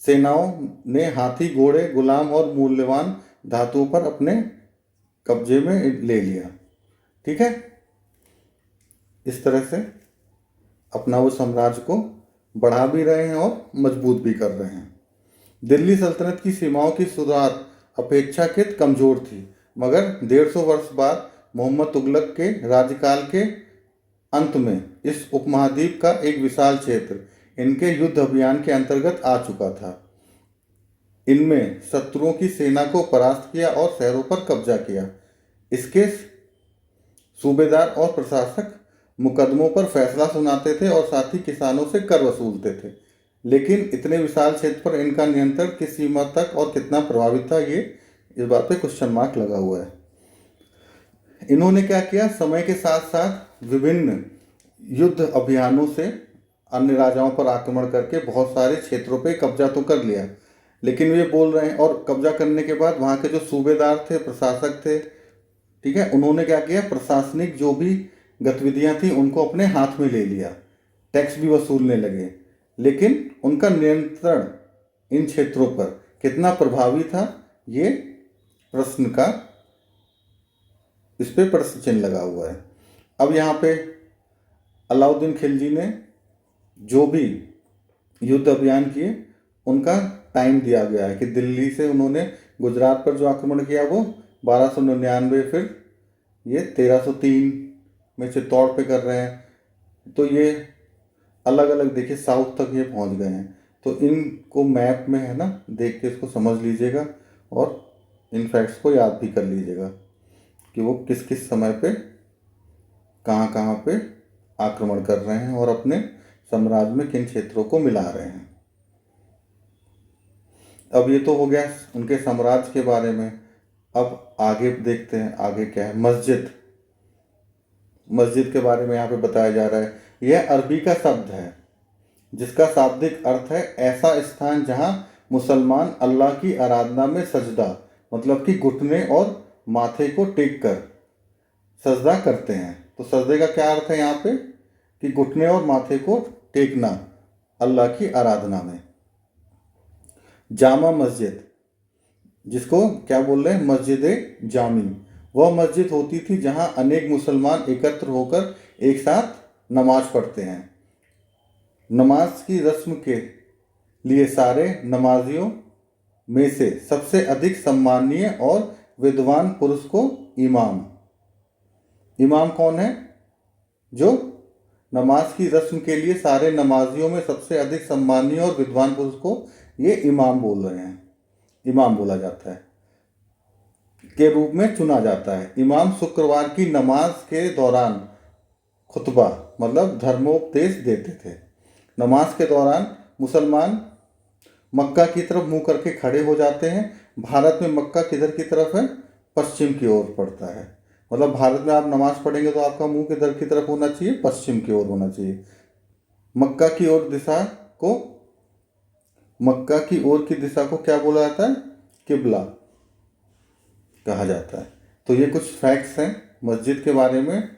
सेनाओं ने हाथी, घोड़े, गुलाम और मूल्यवान धातुओं पर अपने कब्जे में ले लिया। ठीक है, इस तरह से अपना वो साम्राज्य को बढ़ा भी रहे हैं और मजबूत भी कर रहे हैं। दिल्ली सल्तनत की सीमाओं की शुरुआत अपेक्षाकृत कमजोर थी, मगर 150 वर्ष बाद मोहम्मद तुगलक के राज्यकाल के अंत में इस उपमहाद्वीप का एक विशाल क्षेत्र इनके युद्ध अभियान के अंतर्गत आ चुका था। इनमें शत्रुओं की सेना को परास्त किया और शहरों पर कब्जा किया। इसके सूबेदार और प्रशासक मुकदमों पर फैसला सुनाते थे और साथ ही किसानों से कर वसूलते थे। लेकिन इतने विशाल क्षेत्र पर इनका नियंत्रण किस सीमा तक और कितना प्रभावित था, ये इस बात पे क्वेश्चन मार्क लगा हुआ है। इन्होंने क्या किया, समय के साथ साथ विभिन्न युद्ध अभियानों से अन्य राजाओं पर आक्रमण करके बहुत सारे क्षेत्रों पे कब्जा तो कर लिया, लेकिन वे बोल रहे हैं, और कब्जा करने के बाद वहाँ के जो सूबेदार थे, प्रशासक थे, ठीक है, उन्होंने क्या किया, प्रशासनिक जो भी गतिविधियाँ थी उनको अपने हाथ में ले लिया, टैक्स भी वसूलने लगे। लेकिन उनका नियंत्रण इन क्षेत्रों पर कितना प्रभावी था, ये प्रश्न का, इस पे प्रश्न चिन्ह लगा हुआ है। अब यहाँ पे अलाउद्दीन खिलजी ने जो भी युद्ध अभियान किए उनका टाइम दिया गया है कि दिल्ली से उन्होंने गुजरात पर जो आक्रमण किया वो 1299, फिर ये 1303 में चित्तौड़ पे कर रहे हैं। तो ये अलग अलग देखिए साउथ तक ये पहुंच गए हैं। तो इनको मैप में है ना देख के इसको समझ लीजिएगा और इन फैक्ट्स को याद भी कर लीजिएगा कि वो किस किस समय पे कहाँ कहाँ पे आक्रमण कर रहे हैं और अपने साम्राज्य में किन क्षेत्रों को मिला रहे हैं। अब ये तो हो गया उनके साम्राज्य के बारे में। अब आगे देखते हैं आगे क्या है। मस्जिद, मस्जिद के बारे में यहाँ पे बताया जा रहा है। यह अरबी का शब्द है जिसका शाब्दिक अर्थ है ऐसा स्थान जहाँ मुसलमान अल्लाह की आराधना में सजदा, मतलब कि घुटने और माथे को टेक कर सजदा करते हैं। तो सजदे का क्या अर्थ है यहाँ पे कि घुटने और माथे को टेकना अल्लाह की आराधना में। जामा मस्जिद, जिसको क्या बोल रहे हैं, मस्जिद जामी, वह मस्जिद होती थी जहां अनेक मुसलमान एकत्र होकर एक साथ नमाज पढ़ते हैं। नमाज की रस्म के लिए सारे नमाजियों में से सबसे अधिक सम्मानीय और विद्वान पुरुष को इमाम, इमाम कौन है, जो नमाज की रस्म के लिए सारे नमाजियों में सबसे अधिक सम्मानीय और विद्वान पुरुष को ये इमाम बोल रहे हैं, इमाम बोला जाता है, के रूप में चुना जाता है। इमाम शुक्रवार की नमाज के दौरान खुतबा मतलब धर्मोपदेश देते थे। नमाज के दौरान मुसलमान मक्का की तरफ मुंह करके खड़े हो जाते हैं। भारत में मक्का किधर की तरफ है, पश्चिम की ओर पड़ता है। मतलब भारत में आप नमाज पढ़ेंगे तो आपका मुंह किधर की तरफ होना चाहिए, पश्चिम की ओर होना चाहिए। मक्का की ओर दिशा को, मक्का की ओर की दिशा को क्या बोला जाता है, किबला कहा जाता है। तो ये कुछ फैक्ट्स हैं मस्जिद के बारे में।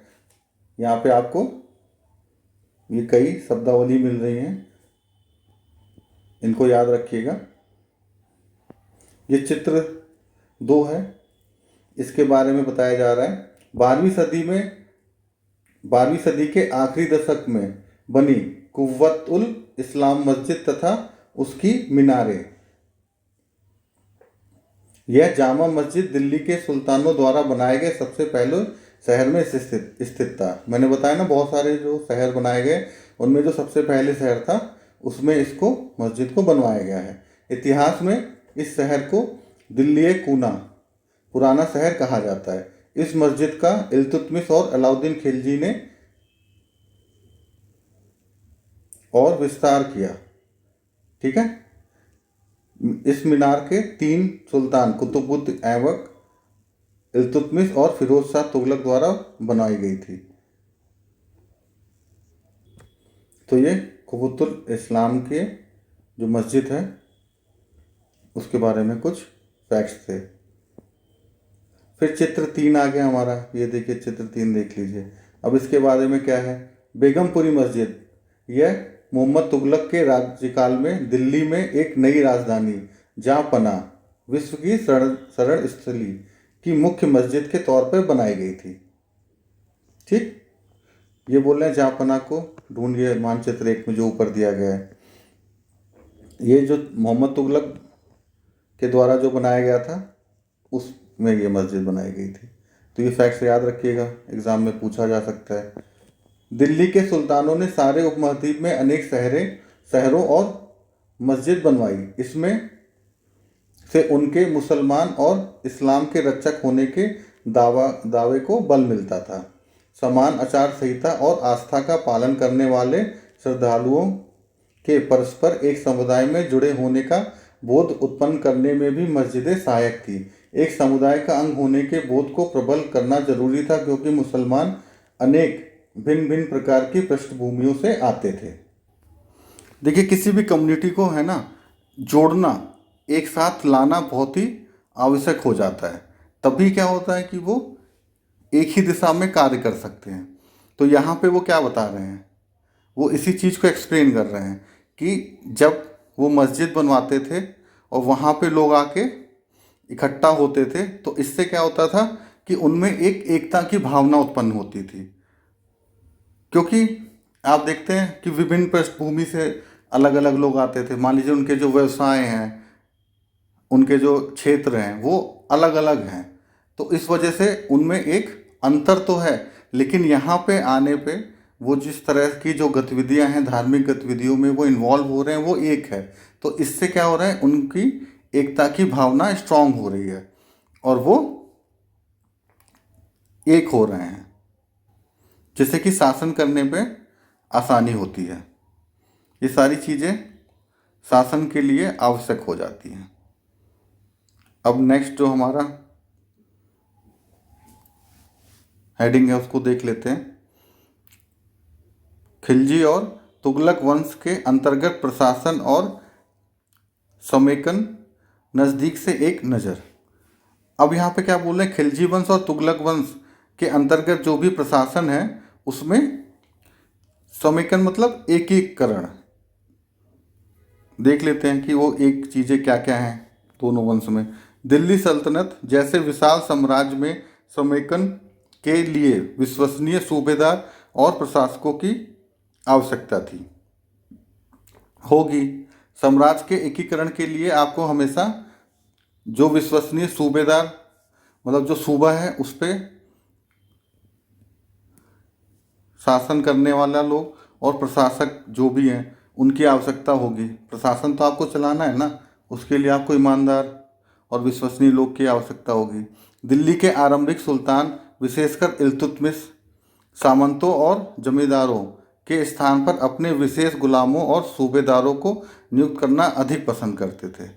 यहाँ पे आपको ये कई शब्दावली मिल रही हैं, इनको याद रखिएगा। ये चित्र 2 है, इसके बारे में बताया जा रहा है 12वीं सदी के आखिरी दशक में बनी कुव्वतुल इस्लाम मस्जिद तथा उसकी मीनारें। यह जामा मस्जिद दिल्ली के सुल्तानों द्वारा बनाए गए सबसे पहले शहर में स्थित था। मैंने बताया ना बहुत सारे जो शहर बनाए गए, उनमें जो सबसे पहले शहर था उसमें इसको मस्जिद को बनवाया गया है। इतिहास में इस शहर को दिल्ली कूना पुराना शहर कहा जाता है। इस मस्जिद का इल्तुतमिश और अलाउद्दीन खिलजी ने और विस्तार किया। ठीक है, इस मीनार के 3 सुल्तान कुतुबुद्दीन ऐबक, इल्तुतमिश और फिरोज शाह तुगलक द्वारा बनाई गई थी। तो ये कुतुबुल इस्लाम के जो मस्जिद है उसके बारे में कुछ फैक्ट्स थे। फिर चित्र 3 आ गया हमारा, ये देखिए चित्र 3 देख लीजिए। अब इसके बारे में क्या है, बेगमपुरी मस्जिद। यह मोहम्मद तुगलक के राज्यकाल में दिल्ली में एक नई राजधानी जहाँपना विश्व की शरण स्थली की मुख्य मस्जिद के तौर पर बनाई गई थी। ठीक, ये बोल रहे हैं जहाँपना को ढूंढिए मानचित्र 1 में जो ऊपर दिया गया है। ये जो मोहम्मद तुगलक के द्वारा जो बनाया गया था उसमें ये मस्जिद बनाई गई थी। तो ये फैक्ट्स याद रखिएगा, एग्जाम में पूछा जा सकता है। दिल्ली के सुल्तानों ने सारे उपमहाद्वीप में अनेक शहरों और मस्जिद बनवाई। इसमें से उनके मुसलमान और इस्लाम के रक्षक होने के दावे को बल मिलता था। समान आचार संहिता और आस्था का पालन करने वाले श्रद्धालुओं के परस्पर एक समुदाय में जुड़े होने का बोध उत्पन्न करने में भी मस्जिदें सहायक थी। एक समुदाय का अंग होने के बोध को प्रबल करना जरूरी था, क्योंकि मुसलमान अनेक भिन्न भिन्न प्रकार की पृष्ठभूमियों से आते थे। देखिए, किसी भी कम्युनिटी को है ना जोड़ना, एक साथ लाना बहुत ही आवश्यक हो जाता है। तभी क्या होता है कि वो एक ही दिशा में कार्य कर सकते हैं। तो यहाँ पे वो क्या बता रहे हैं, वो इसी चीज़ को एक्सप्लेन कर रहे हैं कि जब वो मस्जिद बनवाते थे और वहाँ पे लोग आके इकट्ठा होते थे, तो इससे क्या होता था कि उनमें एक एकता की भावना उत्पन्न होती थी। क्योंकि आप देखते हैं कि विभिन्न पृष्ठभूमि से अलग अलग लोग आते थे। मान लीजिए उनके जो व्यवसाय हैं, उनके जो क्षेत्र हैं वो अलग अलग हैं, तो इस वजह से उनमें एक अंतर तो है, लेकिन यहाँ पे आने पे वो जिस तरह की जो गतिविधियाँ हैं, धार्मिक गतिविधियों में वो इन्वॉल्व हो रहे हैं, वो एक है। तो इससे क्या हो रहा है, उनकी एकता की भावना स्ट्रांग हो रही है और वो एक हो रहे हैं, जिससे कि शासन करने पे आसानी होती है। ये सारी चीज़ें शासन के लिए आवश्यक हो जाती हैं। अब नेक्स्ट जो हमारा हेडिंग है उसको देख लेते हैं। खिलजी और तुगलक वंश के अंतर्गत प्रशासन और समेकन नज़दीक से एक नज़र। अब यहाँ पे क्या बोल रहे हैं, खिलजी वंश और तुगलक वंश के अंतर्गत जो भी प्रशासन है उसमें समेकन मतलब एकीकरण। देख लेते हैं कि वो एक चीज़ें क्या क्या हैं दोनों वंश में। दिल्ली सल्तनत जैसे विशाल साम्राज्य में समेकन के लिए विश्वसनीय सूबेदार और प्रशासकों की आवश्यकता थी होगी। साम्राज्य के एकीकरण के लिए आपको हमेशा जो विश्वसनीय सूबेदार मतलब जो सूबा है उस पर शासन करने वाला लोग और प्रशासक जो भी हैं उनकी आवश्यकता होगी। प्रशासन तो आपको चलाना है ना, उसके लिए आपको ईमानदार और विश्वसनीय लोग की आवश्यकता होगी। दिल्ली के आरंभिक सुल्तान विशेषकर इल्तुतमिश सामंतों और जमींदारों के स्थान पर अपने विशेष गुलामों और सूबेदारों को नियुक्त करना अधिक पसंद करते थे।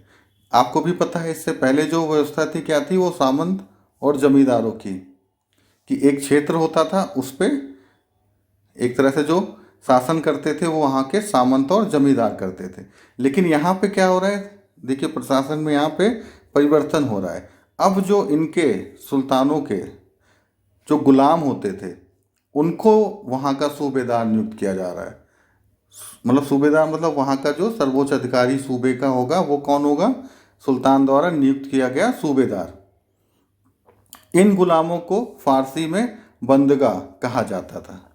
आपको भी पता है इससे पहले जो व्यवस्था थी क्या थी, वो सामंत और जमींदारों की कि एक क्षेत्र होता था, उस पर एक तरह से जो शासन करते थे वो वहाँ के सामंत और जमींदार करते थे। लेकिन यहाँ पे क्या हो रहा है, देखिए प्रशासन में यहाँ पे परिवर्तन हो रहा है। अब जो इनके सुल्तानों के जो गुलाम होते थे उनको वहाँ का सूबेदार नियुक्त किया जा रहा है। मतलब सूबेदार मतलब वहाँ का जो सर्वोच्च अधिकारी सूबे का होगा वो कौन होगा, सुल्तान द्वारा नियुक्त किया गया सूबेदार। इन गुलामों को फारसी में बंदगाह कहा जाता था।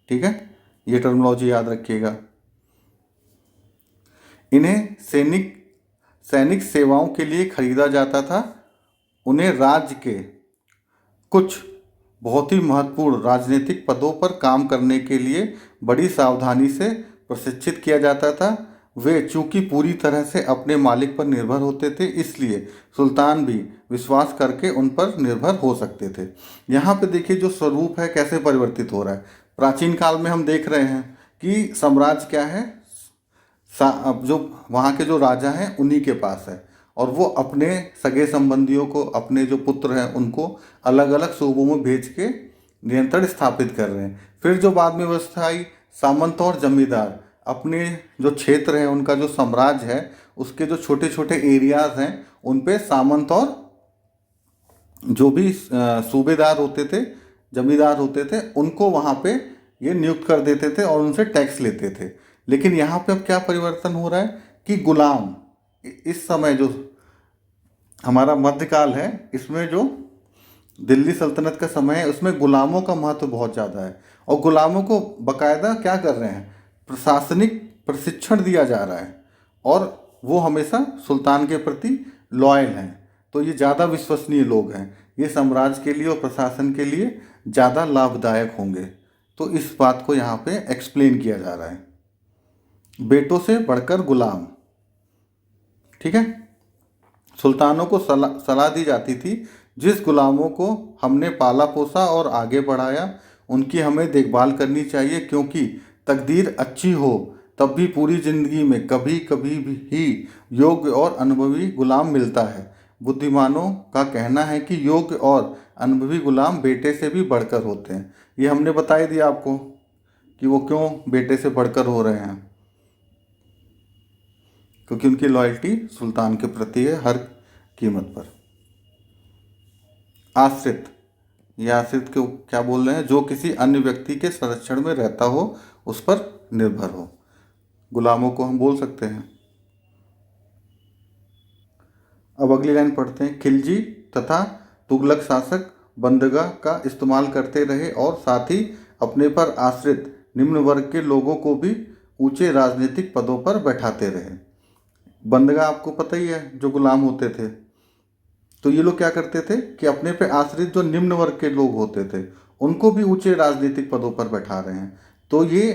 ठीक है, ये टर्मिनोलॉजी याद रखिएगा। इन्हें सैनिक सेवाओं के लिए खरीदा जाता था उन्हें राज्य के कुछ बहुत ही महत्वपूर्ण राजनीतिक पदों पर काम करने के लिए बड़ी सावधानी से प्रशिक्षित किया जाता था। वे चूंकि पूरी तरह से अपने मालिक पर निर्भर होते थे, इसलिए सुल्तान भी विश्वास करके उन पर निर्भर हो सकते थे। यहाँ पे देखिए जो स्वरूप है कैसे परिवर्तित हो रहा है। प्राचीन काल में हम देख रहे हैं कि साम्राज्य क्या है, अब जो वहाँ के जो राजा हैं उन्हीं के पास है, और वो अपने सगे संबंधियों को, अपने जो पुत्र हैं उनको अलग अलग सूबों में भेज के नियंत्रण स्थापित कर रहे हैं। फिर जो बाद में व्यवस्था आई, सामंत और जमींदार अपने जो क्षेत्र है, उनका जो साम्राज्य है, उसके जो छोटे छोटे एरियाज हैं उन पे सामंत और जो भी सूबेदार होते थे, जमींदार होते थे, उनको वहाँ पे ये नियुक्त कर देते थे और उनसे टैक्स लेते थे। लेकिन यहाँ पे अब क्या परिवर्तन हो रहा है कि गुलाम, इस समय जो हमारा मध्यकाल है, इसमें जो दिल्ली सल्तनत का समय है, उसमें गुलामों का महत्व बहुत ज़्यादा है, और गुलामों को बाकायदा क्या कर रहे हैं, प्रशासनिक प्रशिक्षण दिया जा रहा है, और वो हमेशा सुल्तान के प्रति लॉयल हैं। तो ये ज़्यादा विश्वसनीय लोग हैं, ये साम्राज्य के लिए और प्रशासन के लिए ज़्यादा लाभदायक होंगे। तो इस बात को यहाँ पे एक्सप्लेन किया जा रहा है, बेटों से बढ़कर गुलाम। ठीक है, सुल्तानों को सलाह दी जाती थी, जिस गुलामों को हमने पाला पोसा और आगे बढ़ाया, उनकी हमें देखभाल करनी चाहिए, क्योंकि तकदीर अच्छी हो तब भी पूरी जिंदगी में कभी कभी ही योग्य और अनुभवी गुलाम मिलता है। बुद्धिमानों का कहना है कि योग्य और अनुभवी गुलाम बेटे से भी बढ़कर होते हैं। ये हमने बता ही दिया आपको कि वो क्यों बेटे से बढ़कर हो रहे हैं, क्योंकि उनकी लॉयल्टी सुल्तान के प्रति है हर कीमत पर। आश्रित, ये आश्रित को क्या बोल रहे हैं, जो किसी अन्य व्यक्ति के संरक्षण में रहता हो, उस पर निर्भर हो। गुलामों को हम बोल सकते हैं। अब अगली लाइन पढ़ते हैं। खिलजी तथा तुगलक शासक बंदगा का इस्तेमाल करते रहे और साथ ही अपने पर आश्रित निम्न वर्ग के लोगों को भी ऊंचे राजनीतिक पदों पर बैठाते रहे। बंदगा आपको पता ही है, जो गुलाम होते थे। तो ये लोग क्या करते थे कि अपने पे आश्रित जो निम्न वर्ग के लोग होते थे, उनको भी ऊंचे राजनीतिक पदों पर बैठा रहे हैं। तो ये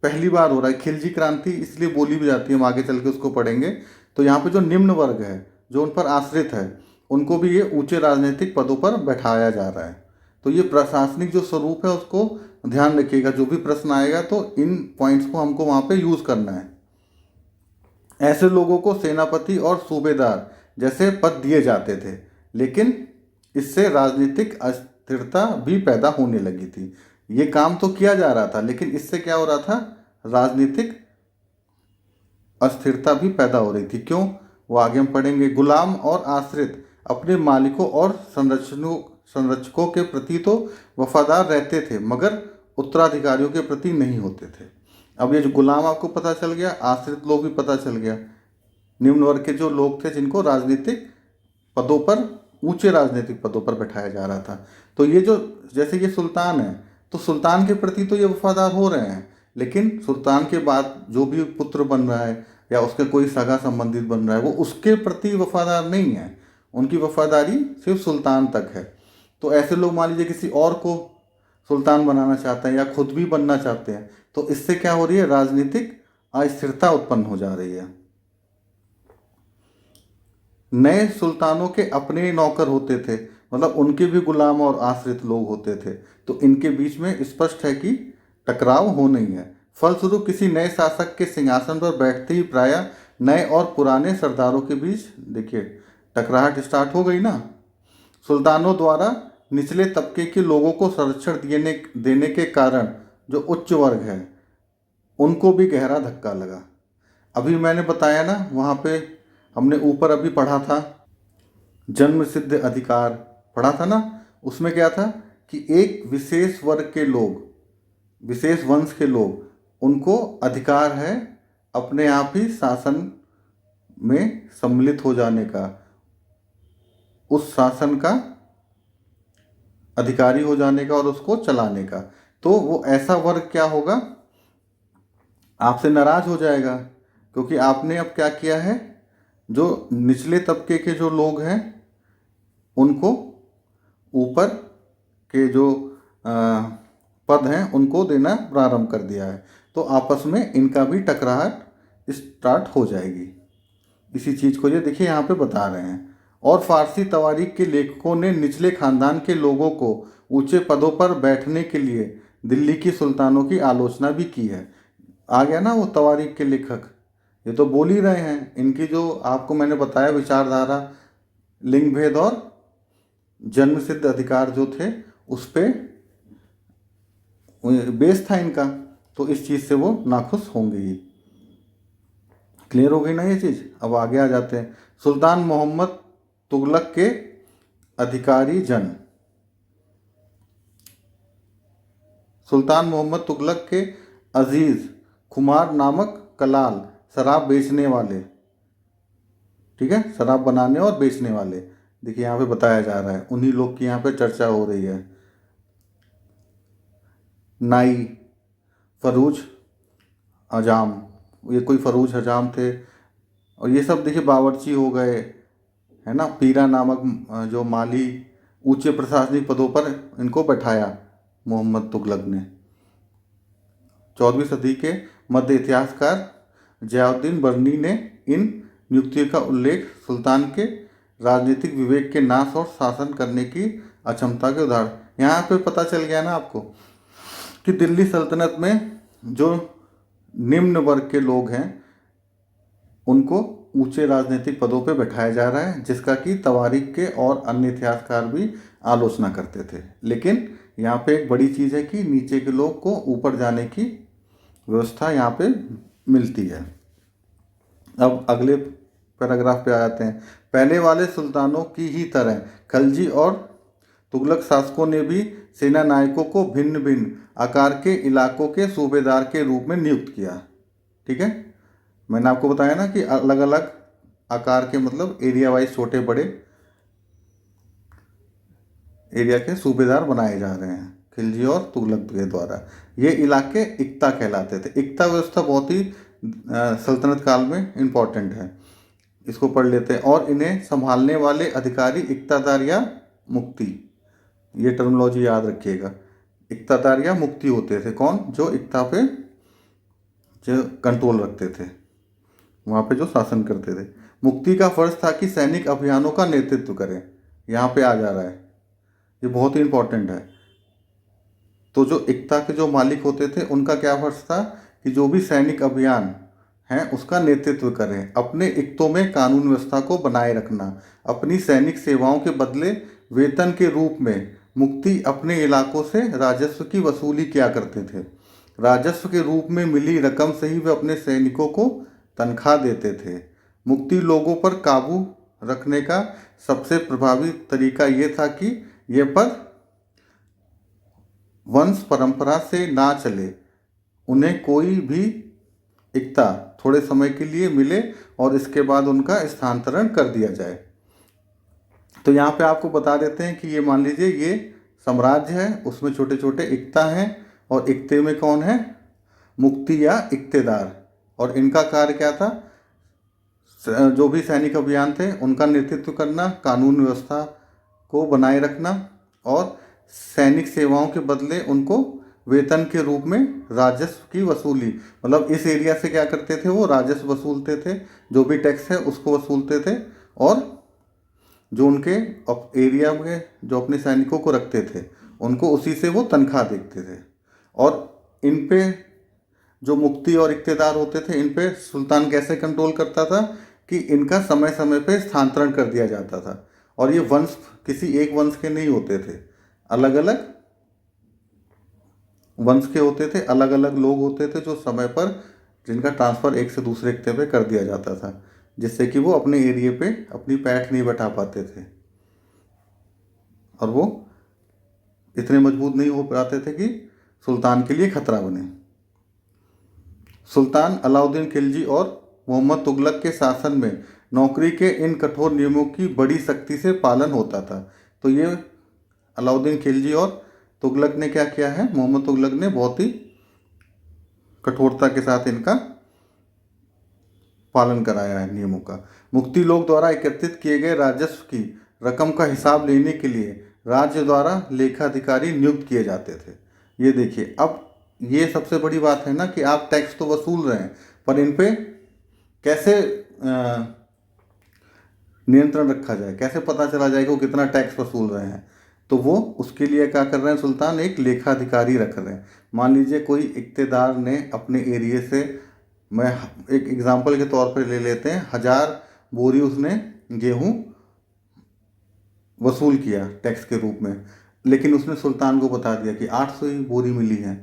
पहली बार हो रहा है। खिलजी क्रांति इसलिए बोली भी जाती है, हम आगे चल के उसको पढ़ेंगे। तो यहाँ पे जो निम्न वर्ग है, जो उन पर आश्रित है, उनको भी ये ऊंचे राजनीतिक पदों पर बैठाया जा रहा है। तो ये प्रशासनिक जो स्वरूप है उसको ध्यान रखिएगा, जो भी प्रश्न आएगा तो इन पॉइंट्स को हमको वहाँ पे यूज़ करना है। ऐसे लोगों को सेनापति और सूबेदार जैसे पद दिए जाते थे, लेकिन इससे राजनीतिक अस्थिरता भी पैदा होने लगी थी। ये काम तो किया जा रहा था, लेकिन इससे क्या हो रहा था, राजनीतिक अस्थिरता भी पैदा हो रही थी। क्यों, वो आगे हम पढ़ेंगे। गुलाम और आश्रित अपने मालिकों और संरक्षकों के प्रति तो वफादार रहते थे, मगर उत्तराधिकारियों के प्रति नहीं होते थे। अब ये जो गुलाम आपको पता चल गया, आश्रित लोग भी पता चल गया, निम्न वर्ग के जो लोग थे जिनको राजनीतिक पदों पर, ऊंचे राजनीतिक पदों पर बैठाया जा रहा था। तो ये जो, जैसे ये सुल्तान है, तो सुल्तान के प्रति तो ये वफादार हो रहे हैं, लेकिन सुल्तान के बाद जो भी पुत्र बन रहा है या उसके कोई सगा संबंधित बन रहा है, वो उसके प्रति वफादार नहीं है, उनकी वफादारी सिर्फ सुल्तान तक है। तो ऐसे लोग मान लीजिए किसी और को सुल्तान बनाना चाहते हैं या खुद भी बनना चाहते हैं, तो इससे क्या हो रही है, राजनीतिक अस्थिरता उत्पन्न हो जा रही है। नए सुल्तानों के अपने नौकर होते थे, मतलब उनके भी गुलाम और आश्रित लोग होते थे। तो इनके बीच में स्पष्ट है कि टकराव होना ही है। फलस्वरूप किसी नए शासक के सिंहासन पर बैठते ही प्रायः नए और पुराने सरदारों के बीच, देखिए टकराहट स्टार्ट हो गई ना। सुल्तानों द्वारा निचले तबके के लोगों को संरक्षण देने के कारण जो उच्च वर्ग है, उनको भी गहरा धक्का लगा। अभी मैंने बताया ना, वहाँ पे हमने ऊपर अभी पढ़ा था, जन्म सिद्ध अधिकार पढ़ा था ना। उसमें क्या था कि एक विशेष वर्ग के लोग, विशेष वंश के लोग, उनको अधिकार है अपने आप ही शासन में सम्मिलित हो जाने का, उस शासन का अधिकारी हो जाने का और उसको चलाने का। तो वो ऐसा वर्ग क्या होगा, आपसे नाराज हो जाएगा, क्योंकि आपने अब क्या किया है, जो निचले तबके के जो लोग हैं उनको ऊपर के जो पद हैं उनको देना प्रारंभ कर दिया है। तो आपस में इनका भी टकराहट स्टार्ट हो जाएगी। इसी चीज़ को ये देखिए यहाँ पे बता रहे हैं। और फारसी तवारीख के लेखकों ने निचले खानदान के लोगों को ऊंचे पदों पर बैठने के लिए दिल्ली की सुल्तानों की आलोचना भी की है। आ गया ना वो तवारीख के लेखक, ये तो बोल ही रहे हैं। इनकी जो आपको मैंने बताया विचारधारा, लिंग भेद और जन्म सिद्ध अधिकार जो थे उस पे बेस था इनका, तो इस चीज़ से वो नाखुश होंगे ही। क्लियर हो गई ना ये चीज़। अब आगे आ जाते हैं। सुल्तान मोहम्मद तुगलक के अधिकारी जन। सुल्तान मोहम्मद तुगलक के अजीज खुमार नामक कलाल, शराब बेचने वाले, ठीक है, शराब बनाने और बेचने वाले, देखिए यहाँ पे बताया जा रहा है, उन्हीं लोग की यहाँ पे चर्चा हो रही है। नाई फरूज हजाम, ये कोई फरूज हजाम थे। और ये सब देखिए बावर्ची हो गए, है ना। पीरा नामक जो माली, ऊंचे प्रशासनिक पदों पर इनको बैठाया मोहम्मद तुगलक ने। 14वीं सदी के मध्य इतिहासकार जयाउद्दीन बर्नी ने इन नियुक्तियों का उल्लेख सुल्तान के राजनीतिक विवेक के नाश और शासन करने की अक्षमता के उदाहरण। यहाँ पे पता चल गया ना आपको कि दिल्ली सल्तनत में जो निम्न वर्ग के लोग हैं उनको ऊंचे राजनीतिक पदों पे बैठाया जा रहा है, जिसका कि तवारीख के और अन्य इतिहासकार भी आलोचना करते थे। लेकिन यहाँ पे एक बड़ी चीज़ है कि नीचे के लोग को ऊपर जाने की व्यवस्था यहाँ पे मिलती है। अब अगले पैराग्राफ पे आ जाते हैं। पहले वाले सुल्तानों की ही तरह खलजी और तुगलक शासकों ने भी सेना नायकों को भिन्न भिन्न आकार के इलाकों के सूबेदार के रूप में नियुक्त किया। ठीक है, मैंने आपको बताया ना कि अलग अलग आकार के मतलब एरिया वाइज छोटे बड़े एरिया के सूबेदार बनाए जा रहे हैं खिलजी और तुगलक के द्वारा। ये इलाके इक्ता कहलाते थे। इक्ता व्यवस्था बहुत ही सल्तनत काल में इम्पॉर्टेंट है, इसको पढ़ लेते हैं। और इन्हें संभालने वाले अधिकारी इक्तादार या मुक्ति, ये टर्मिनोलॉजी याद रखिएगा। इक्तादार या मुक्ति होते थे कौन, जो इक्ता पे जो कंट्रोल रखते थे, वहाँ पे जो शासन करते थे। मुक्ति का फर्ज था कि सैनिक अभियानों का नेतृत्व करें। यहाँ पे आ जा रहा है, ये बहुत ही इम्पोर्टेंट है। तो जो इक्ता के जो मालिक होते थे उनका क्या फर्ज था कि जो भी सैनिक अभियान है उसका नेतृत्व करें, अपने इक्तों में कानून व्यवस्था को बनाए रखना। अपनी सैनिक सेवाओं के बदले वेतन के रूप में मुक्ति अपने इलाकों से राजस्व की वसूली किया करते थे। राजस्व के रूप में मिली रकम से ही वे अपने सैनिकों को तनख्वाह देते थे। मुक्ति लोगों पर काबू रखने का सबसे प्रभावी तरीका ये था कि ये पद वंश परंपरा से ना चले, उन्हें कोई भी इक्ता थोड़े समय के लिए मिले और इसके बाद उनका स्थानांतरण कर दिया जाए। तो यहाँ पे आपको बता देते हैं कि ये मान लीजिए ये साम्राज्य है, उसमें छोटे छोटे इक्ता हैं और इक्ते में कौन है, मुक्ति या इक्तेदार। और इनका कार्य क्या था, जो भी सैनिक अभियान थे उनका नेतृत्व करना, कानून व्यवस्था को बनाए रखना और सैनिक सेवाओं के बदले उनको वेतन के रूप में राजस्व की वसूली, मतलब इस एरिया से क्या करते थे वो राजस्व वसूलते थे, जो भी टैक्स है उसको वसूलते थे। और जो उनके एरिया में जो अपने सैनिकों को रखते थे उनको उसी से वो तनख्वाह देते थे। और इन पे जो मुक्ति और इक्तेदार होते थे इन पे सुल्तान कैसे कंट्रोल करता था कि इनका समय समय पे स्थानांतरण कर दिया जाता था। और ये वंश किसी एक वंश के नहीं होते थे, अलग अलग वंश के होते थे, अलग अलग लोग होते थे जो समय पर जिनका ट्रांसफ़र एक से दूसरे इक्ते पे कर दिया जाता था, जिससे कि वो अपने एरिया पे अपनी पैठ नहीं बैठा पाते थे और वो इतने मजबूत नहीं हो पाते थे कि सुल्तान के लिए खतरा बने। सुल्तान अलाउद्दीन खिलजी और मोहम्मद तुगलक के शासन में नौकरी के इन कठोर नियमों की बड़ी सख्ती से पालन होता था। तो ये अलाउद्दीन खिलजी और तुगलक ने क्या किया है, मोहम्मद तुगलक ने बहुत ही कठोरता के साथ इनका पालन कराया है नियमों का। मुक्ति लोग द्वारा एकत्रित किए गए राजस्व की रकम का हिसाब लेने के लिए राज्य द्वारा लेखाधिकारी नियुक्त किए जाते थे। ये देखिए, अब ये सबसे बड़ी बात है ना कि आप टैक्स तो वसूल रहे हैं, पर इन पे कैसे नियंत्रण रखा जाए, कैसे पता चला जाए कि वो कितना टैक्स वसूल रहे हैं। तो वो उसके लिए क्या कर रहे हैं सुल्तान, एक लेखाधिकारी रख रहे हैं। मान लीजिए कोई इक्तेदार ने अपने एरिए से, मैं एक एग्जांपल के तौर पर ले लेते हैं, 1000 बोरी उसने गेहूं वसूल किया टैक्स के रूप में, लेकिन उसने सुल्तान को बता दिया कि 800 ही बोरी मिली है।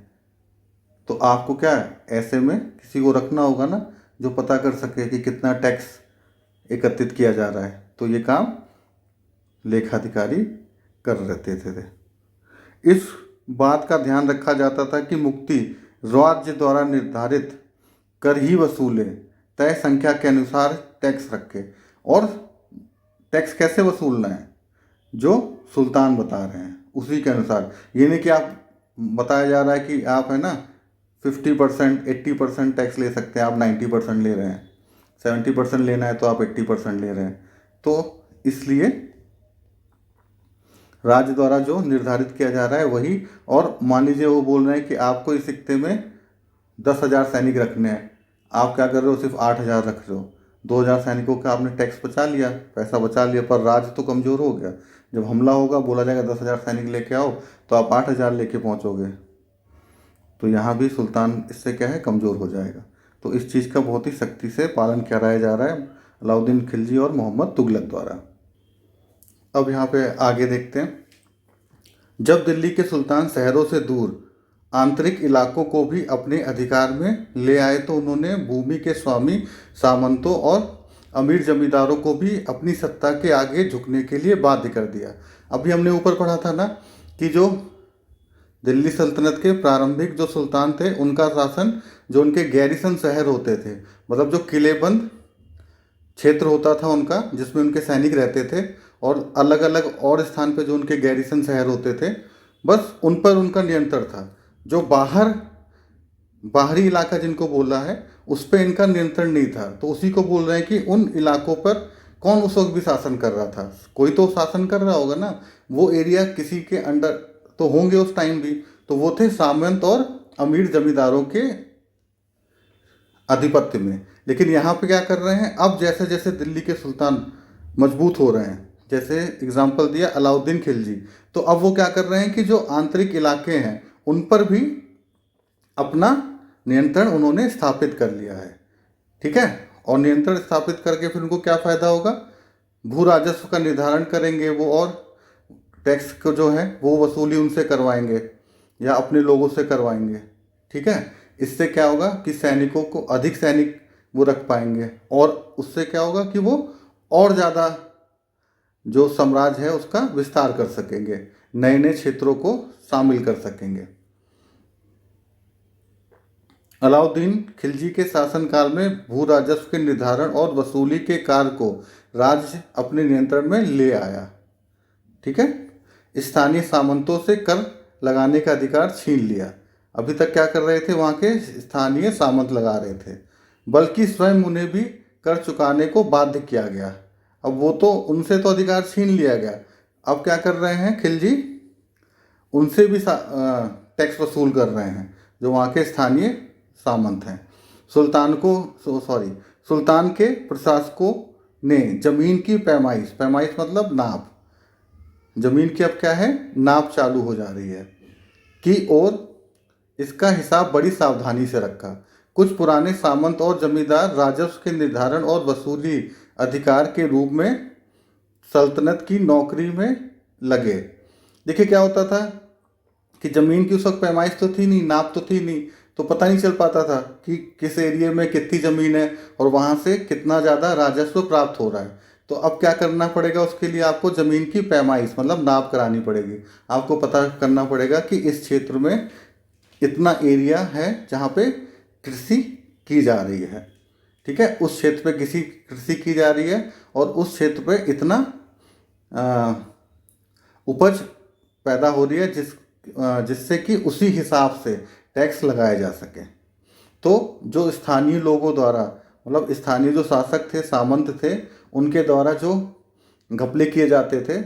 तो आपको क्या है, ऐसे में किसी को रखना होगा ना जो पता कर सके कि कितना टैक्स एकत्रित किया जा रहा है। तो ये काम लेखाधिकारी कर रहते थे। इस बात का ध्यान रखा जाता था कि मुक्ति राज्य द्वारा निर्धारित कर ही वसूले, तय संख्या के अनुसार टैक्स रखे। और टैक्स कैसे वसूलना है, जो सुल्तान बता रहे हैं उसी के अनुसार। ये नहीं कि आप, बताया जा रहा है कि आप है ना 50% 80% टैक्स ले सकते हैं, आप 90% ले रहे हैं, 70% लेना है तो आप 80% ले रहे हैं। तो इसलिए राज्य द्वारा जो निर्धारित किया जा रहा है वही। और मान लीजिए वो बोल रहे हैं कि आपको इस सिक्के में 10,000 सैनिक रखने हैं, आप क्या कर रहे हो, सिर्फ 8,000 रख रहे हो। 2,000 सैनिकों का आपने टैक्स बचा लिया, पैसा बचा लिया, पर राज्य तो कमज़ोर हो गया। जब हमला होगा, बोला जाएगा 10,000 सैनिक लेके आओ, तो आप 8,000 लेके पहुँचोगे। तो यहाँ भी सुल्तान इससे क्या है, कमज़ोर हो जाएगा। तो इस चीज़ का बहुत ही सख्ती से पालन कराया जा रहा है अलाउद्दीन खिलजी और मोहम्मद तुगलक द्वारा। अब यहाँ पे आगे देखते हैं। जब दिल्ली के सुल्तान शहरों से दूर आंतरिक इलाकों को भी अपने अधिकार में ले आए, तो उन्होंने भूमि के स्वामी सामंतों और अमीर जमींदारों को भी अपनी सत्ता के आगे झुकने के लिए बाध्य कर दिया। अभी हमने ऊपर पढ़ा था ना कि जो दिल्ली सल्तनत के प्रारंभिक जो सुल्तान थे, उनका शासन, जो उनके गैरिसन शहर होते थे, मतलब जो किलेबंद क्षेत्र होता था उनका, जिसमें उनके सैनिक रहते थे, और अलग अलग और स्थान पे जो उनके गैरिसन शहर होते थे, बस उन पर उनका नियंत्रण था। जो बाहरी इलाका जिनको बोला है, उस पर इनका नियंत्रण नहीं था। तो उसी को बोल रहे हैं कि उन इलाकों पर कौन उस वक्त भी शासन कर रहा था, कोई तो शासन कर रहा होगा ना। वो एरिया किसी के अंडर तो होंगे उस टाइम भी, तो वो थे सामंत और अमीर जमींदारों के आधिपत्य में। लेकिन यहाँ पे क्या कर रहे हैं, अब जैसे जैसे दिल्ली के सुल्तान मजबूत हो रहे हैं, जैसे एग्जाम्पल दिया अलाउद्दीन खिलजी, तो अब वो क्या कर रहे हैं कि जो आंतरिक इलाके हैं उन पर भी अपना नियंत्रण उन्होंने स्थापित कर लिया है। ठीक है, और नियंत्रण स्थापित करके फिर उनको क्या फ़ायदा होगा, भू राजस्व का निर्धारण करेंगे वो, और टैक्स को जो है वो वसूली उनसे करवाएंगे या अपने लोगों से करवाएंगे। ठीक है, इससे क्या होगा कि सैनिकों को, अधिक सैनिक वो रख पाएंगे, और उससे क्या होगा कि वो और ज़्यादा जो साम्राज्य है उसका विस्तार कर सकेंगे, नए नए क्षेत्रों को शामिल कर सकेंगे। अलाउद्दीन खिलजी के शासनकाल में भू राजस्व के निर्धारण और वसूली के कार्य को राज्य अपने नियंत्रण में ले आया। ठीक है, स्थानीय सामंतों से कर लगाने का अधिकार छीन लिया। अभी तक क्या कर रहे थे, वहाँ के स्थानीय सामंत लगा रहे थे, बल्कि स्वयं उन्हें भी कर चुकाने को बाध्य किया गया। अब वो तो, उनसे तो अधिकार छीन लिया गया, अब क्या कर रहे हैं खिलजी, उनसे भी टैक्स वसूल कर रहे हैं, जो वहाँ के स्थानीय सामंत हैं। सुल्तान के प्रशासकों ने जमीन की पैमाइश मतलब नाप, जमीन की अब क्या है, नाप चालू हो जा रही है की ओर इसका हिसाब बड़ी सावधानी से रखा। कुछ पुराने सामंत और जमींदार राजस्व के निर्धारण और वसूली अधिकार के रूप में सल्तनत की नौकरी में लगे। देखिए क्या होता था कि ज़मीन की उस वक्त पैमाइश तो थी नहीं, नाप तो थी नहीं, तो पता नहीं चल पाता था कि किस एरिया में कितनी ज़मीन है और वहाँ से कितना ज़्यादा राजस्व प्राप्त हो रहा है। तो अब क्या करना पड़ेगा, उसके लिए आपको ज़मीन की पैमाइश मतलब नाप करानी पड़ेगी। आपको पता करना पड़ेगा कि इस क्षेत्र में इतना एरिया है जहाँ पे कृषि की जा रही है। ठीक है, उस क्षेत्र पे किसी कृषि की जा रही है और उस क्षेत्र पे इतना उपज पैदा हो रही है जिससे कि उसी हिसाब से टैक्स लगाया जा सके। तो जो स्थानीय लोगों द्वारा, मतलब स्थानीय जो शासक थे, सामंत थे, उनके द्वारा जो घपले किए जाते थे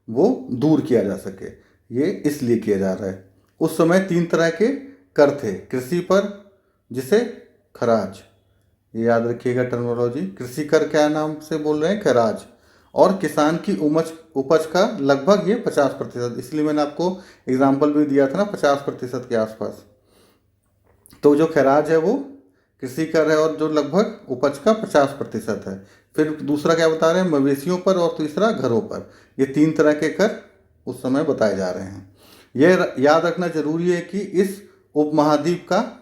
वो दूर किया जा सके, ये इसलिए किया जा रहा है। उस समय 3 तरह के कर थे। कृषि पर, जिसे खराज, ये याद रखिएगा टर्मिनोलॉजी। कृषि कर क्या नाम से बोल रहे हैं? खराज। और किसान की उपज का लगभग ये 50%, इसलिए मैंने आपको एग्जाम्पल भी दिया था ना 50% के आसपास। तो जो खराज है वो कृषि कर है और जो लगभग उपज का 50% है। फिर दूसरा क्या बता रहे हैं? मवेशियों पर, और तीसरा घरों पर। ये 3 तरह के कर उस समय बताए जा रहे हैं। यह याद रखना जरूरी है कि इस उपमहाद्वीप का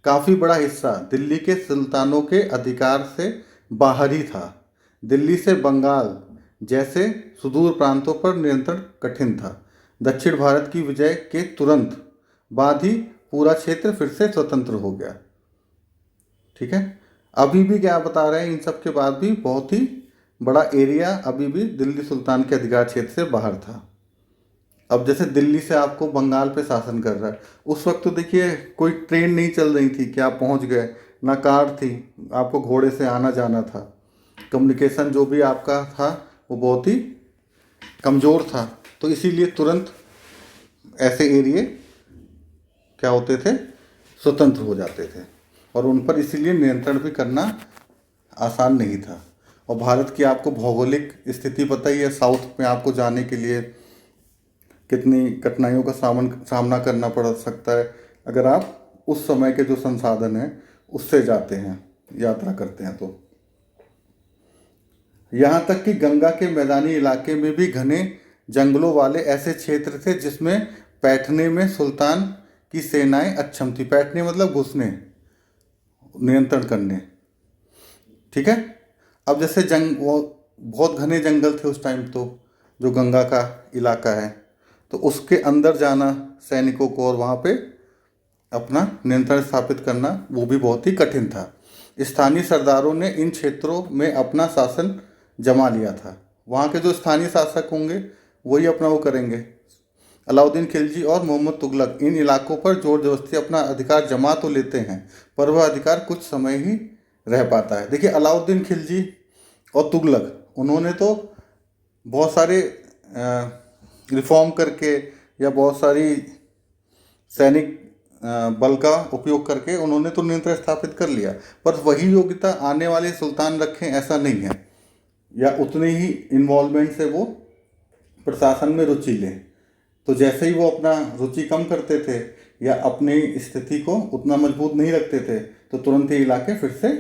काफ़ी बड़ा हिस्सा दिल्ली के सुल्तानों के अधिकार से बाहर ही था। दिल्ली से बंगाल जैसे सुदूर प्रांतों पर नियंत्रण कठिन था। दक्षिण भारत की विजय के तुरंत बाद ही पूरा क्षेत्र फिर से स्वतंत्र हो गया। ठीक है, अभी भी क्या बता रहे हैं, इन सब के बाद भी बहुत ही बड़ा एरिया अभी भी दिल्ली सुल्तान के अधिकार क्षेत्र से बाहर था। अब जैसे दिल्ली से आपको बंगाल पे शासन कर रहा है, उस वक्त तो देखिए कोई ट्रेन नहीं चल रही थी कि आप पहुंच गए, ना कार थी, आपको घोड़े से आना जाना था। कम्युनिकेशन जो भी आपका था वो बहुत ही कमज़ोर था। तो इसीलिए तुरंत ऐसे एरिए क्या होते थे? स्वतंत्र हो जाते थे, और उन पर इसीलिए नियंत्रण भी करना आसान नहीं था। और भारत की आपको भौगोलिक स्थिति पता ही है, साउथ में आपको जाने के लिए कितनी कठिनाइयों का सामना करना पड़ सकता है अगर आप उस समय के जो संसाधन हैं उससे जाते हैं, यात्रा करते हैं। तो यहाँ तक कि गंगा के मैदानी इलाके में भी घने जंगलों वाले ऐसे क्षेत्र थे जिसमें बैठने में सुल्तान की सेनाएं अक्षम थी। बैठने मतलब घुसने, नियंत्रण करने। ठीक है, अब जैसे वो बहुत घने जंगल थे उस टाइम, तो जो गंगा का इलाका है, तो उसके अंदर जाना सैनिकों को और वहाँ पे अपना नियंत्रण स्थापित करना वो भी बहुत ही कठिन था। स्थानीय सरदारों ने इन क्षेत्रों में अपना शासन जमा लिया था। वहाँ के जो स्थानीय शासक होंगे वही अपना वो करेंगे। अलाउद्दीन खिलजी और मोहम्मद तुगलक इन इलाकों पर जोर जबरदस्ती अपना अधिकार जमा तो लेते हैं, पर वह अधिकार कुछ समय ही रह पाता है। देखिए अलाउद्दीन खिलजी और तुगलक, उन्होंने तो बहुत सारे रिफॉर्म करके या बहुत सारी सैनिक बल का उपयोग करके उन्होंने तो नियंत्रण स्थापित कर लिया, पर वही योग्यता आने वाले सुल्तान रखें ऐसा नहीं है, या उतने ही इन्वॉल्वमेंट से वो प्रशासन में रुचि लें। तो जैसे ही वो अपना रुचि कम करते थे या अपनी स्थिति को उतना मजबूत नहीं रखते थे, तो तुरंत ही इलाके फिर से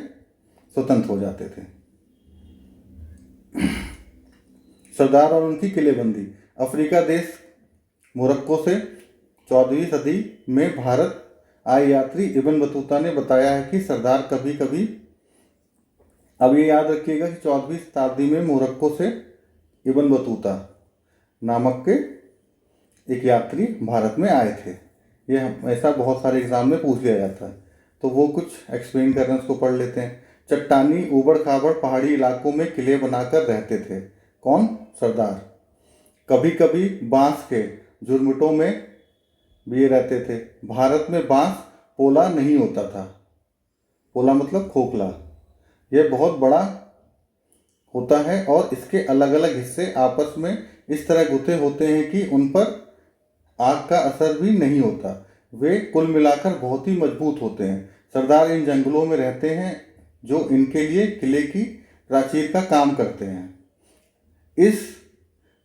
स्वतंत्र हो जाते थे। सरदार और उनकी किलेबंदी। अफ्रीका देश मोरक्को से 14वीं सदी में भारत आए यात्री इब्न बतूता ने बताया है कि सरदार कभी कभी, अब ये याद रखिएगा कि 14वीं शताब्दी में मोरक्को से इब्न बतूता नामक के एक यात्री भारत में आए थे। ये ऐसा बहुत सारे एग्जाम में पूछ लिया जाता है, तो वो कुछ एक्सप्लेन कर रहे हैं, उसको पढ़ लेते हैं। चट्टानी ऊबड़ खाबड़ पहाड़ी इलाकों में किले बनाकर रहते थे। कौन? सरदार। कभी कभी बांस के झुरमुटों में भी रहते थे। भारत में बांस पोला नहीं होता था। पोला मतलब खोखला। यह बहुत बड़ा होता है और इसके अलग अलग हिस्से आपस में इस तरह गुथे होते हैं कि उन पर आग का असर भी नहीं होता। वे कुल मिलाकर बहुत ही मजबूत होते हैं। सरदार इन जंगलों में रहते हैं जो इनके लिए किले की प्राचीर का काम करते हैं। इस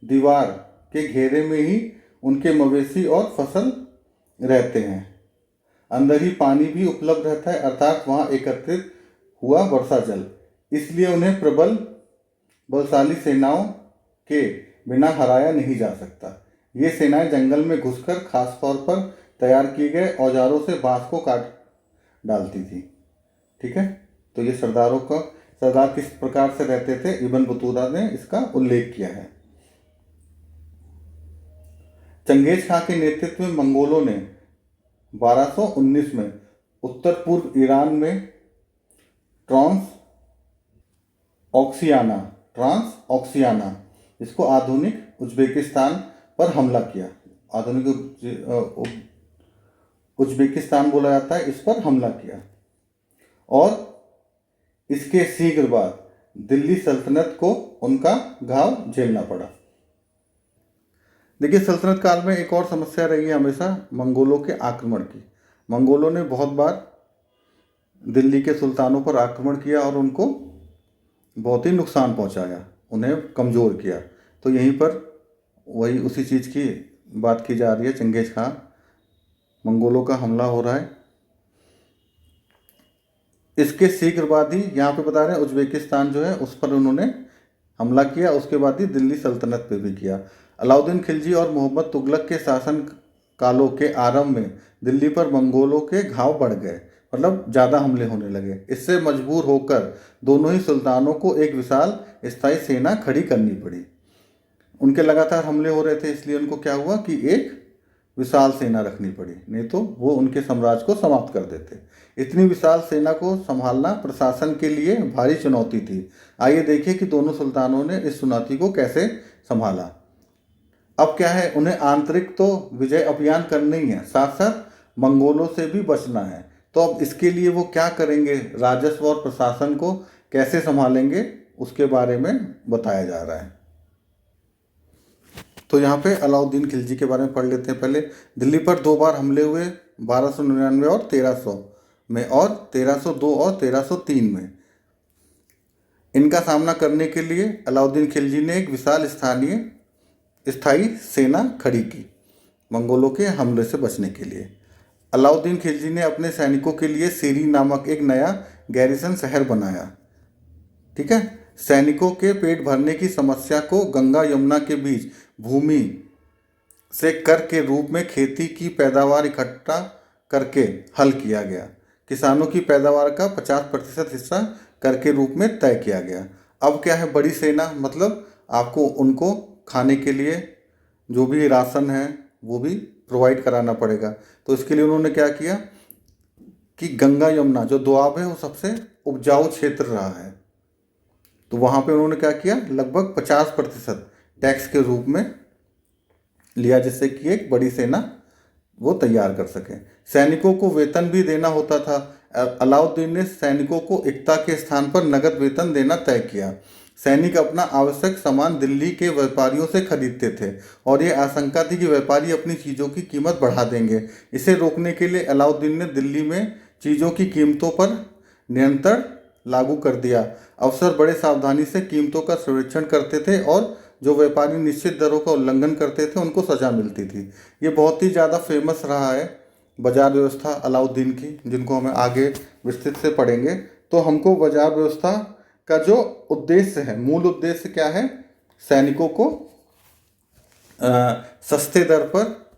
दीवार के घेरे में ही उनके मवेशी और फसल रहते हैं। अंदर ही पानी भी उपलब्ध रहता है, अर्थात वहाँ एकत्रित हुआ वर्षा जल। इसलिए उन्हें प्रबल बलशाली सेनाओं के बिना हराया नहीं जा सकता। ये सेनाएं जंगल में घुसकर खासतौर पर तैयार किए गए औजारों से बांस को काट डालती थी। ठीक है, तो ये सरदार किस प्रकार से रहते थे, इब्न बतूता ने इसका उल्लेख किया है। चंगेज खां के नेतृत्व में मंगोलों ने 1219 में उत्तर पूर्व ईरान में ट्रांस ऑक्सियाना, इसको आधुनिक उज्बेकिस्तान पर हमला किया। आधुनिक उज्बेकिस्तान बोला जाता है, इस पर हमला किया। और इसके शीघ्र बाद दिल्ली सल्तनत को उनका घाव झेलना पड़ा। देखिए, सल्तनत काल में एक और समस्या रही है हमेशा मंगोलों के आक्रमण की। मंगोलों ने बहुत बार दिल्ली के सुल्तानों पर आक्रमण किया और उनको बहुत ही नुकसान पहुंचाया, उन्हें कमज़ोर किया। तो यहीं पर वही उसी चीज़ की बात की जा रही है। चंगेज़ खां, मंगोलों का हमला हो रहा है। इसके शीघ्र बाद ही यहाँ पे बता रहे हैं उज्बेकिस्तान जो है उस पर उन्होंने हमला किया, उसके बाद ही दिल्ली सल्तनत पे भी किया। अलाउद्दीन खिलजी और मोहम्मद तुगलक के शासन कालों के आरंभ में दिल्ली पर मंगोलों के घाव बढ़ गए, मतलब ज़्यादा हमले होने लगे। इससे मजबूर होकर दोनों ही सुल्तानों को एक विशाल स्थायी सेना खड़ी करनी पड़ी। उनके लगातार हमले हो रहे थे, इसलिए उनको क्या हुआ कि एक विशाल सेना रखनी पड़ी, नहीं तो वो उनके साम्राज्य को समाप्त कर देते। इतनी विशाल सेना को संभालना प्रशासन के लिए भारी चुनौती थी। आइए देखिए कि दोनों सुल्तानों ने इस चुनौती को कैसे संभाला। अब क्या है, उन्हें आंतरिक तो विजय अभियान करना ही है, साथ साथ मंगोलों से भी बचना है। तो अब इसके लिए वो क्या करेंगे, राजस्व और प्रशासन को कैसे संभालेंगे, उसके बारे में बताया जा रहा है। तो यहाँ पे अलाउद्दीन खिलजी के बारे में पढ़ लेते हैं। पहले दिल्ली पर 2 बार हमले हुए, 1299 और 1300 में, और 1302 और 1303 में। इनका सामना करने के लिए अलाउद्दीन खिलजी ने एक विशाल स्थायी सेना खड़ी की मंगोलों के हमले से बचने के लिए। अलाउद्दीन खिलजी ने अपने सैनिकों के लिए सीरी नामक एक नया गैरिसन शहर बनाया। ठीक है, सैनिकों के पेट भरने की समस्या को गंगा यमुना के बीच भूमि से कर के रूप में खेती की पैदावार इकट्ठा करके हल किया गया। किसानों की पैदावार का 50% हिस्सा कर के रूप में तय किया गया। अब क्या है, बड़ी सेना, मतलब आपको उनको खाने के लिए जो भी राशन है वो भी प्रोवाइड कराना पड़ेगा। तो इसके लिए उन्होंने क्या किया कि गंगा यमुना जो दोआब है वो सबसे उपजाऊ क्षेत्र रहा है, तो वहाँ पे उन्होंने क्या किया, लगभग 50% टैक्स के रूप में लिया, जिससे कि एक बड़ी सेना वो तैयार कर सके। सैनिकों को वेतन भी देना होता था। अलाउद्दीन ने सैनिकों को एकता के स्थान पर नगद वेतन देना तय किया। सैनिक अपना आवश्यक सामान दिल्ली के व्यापारियों से खरीदते थे और ये आशंका थी कि व्यापारी अपनी चीज़ों की कीमत बढ़ा देंगे। इसे रोकने के लिए अलाउद्दीन ने दिल्ली में चीज़ों की कीमतों पर नियंत्रण लागू कर दिया। अफसर बड़े सावधानी से कीमतों का सर्वेक्षण करते थे और जो व्यापारी निश्चित दरों का उल्लंघन करते थे उनको सजा मिलती थी। ये बहुत ही ज़्यादा फेमस रहा है बाजार व्यवस्था अलाउद्दीन की, जिनको हमें आगे विस्तृत से पढ़ेंगे। तो हमको बाजार व्यवस्था का जो उद्देश्य है, मूल उद्देश्य क्या है, सैनिकों को सस्ते दर पर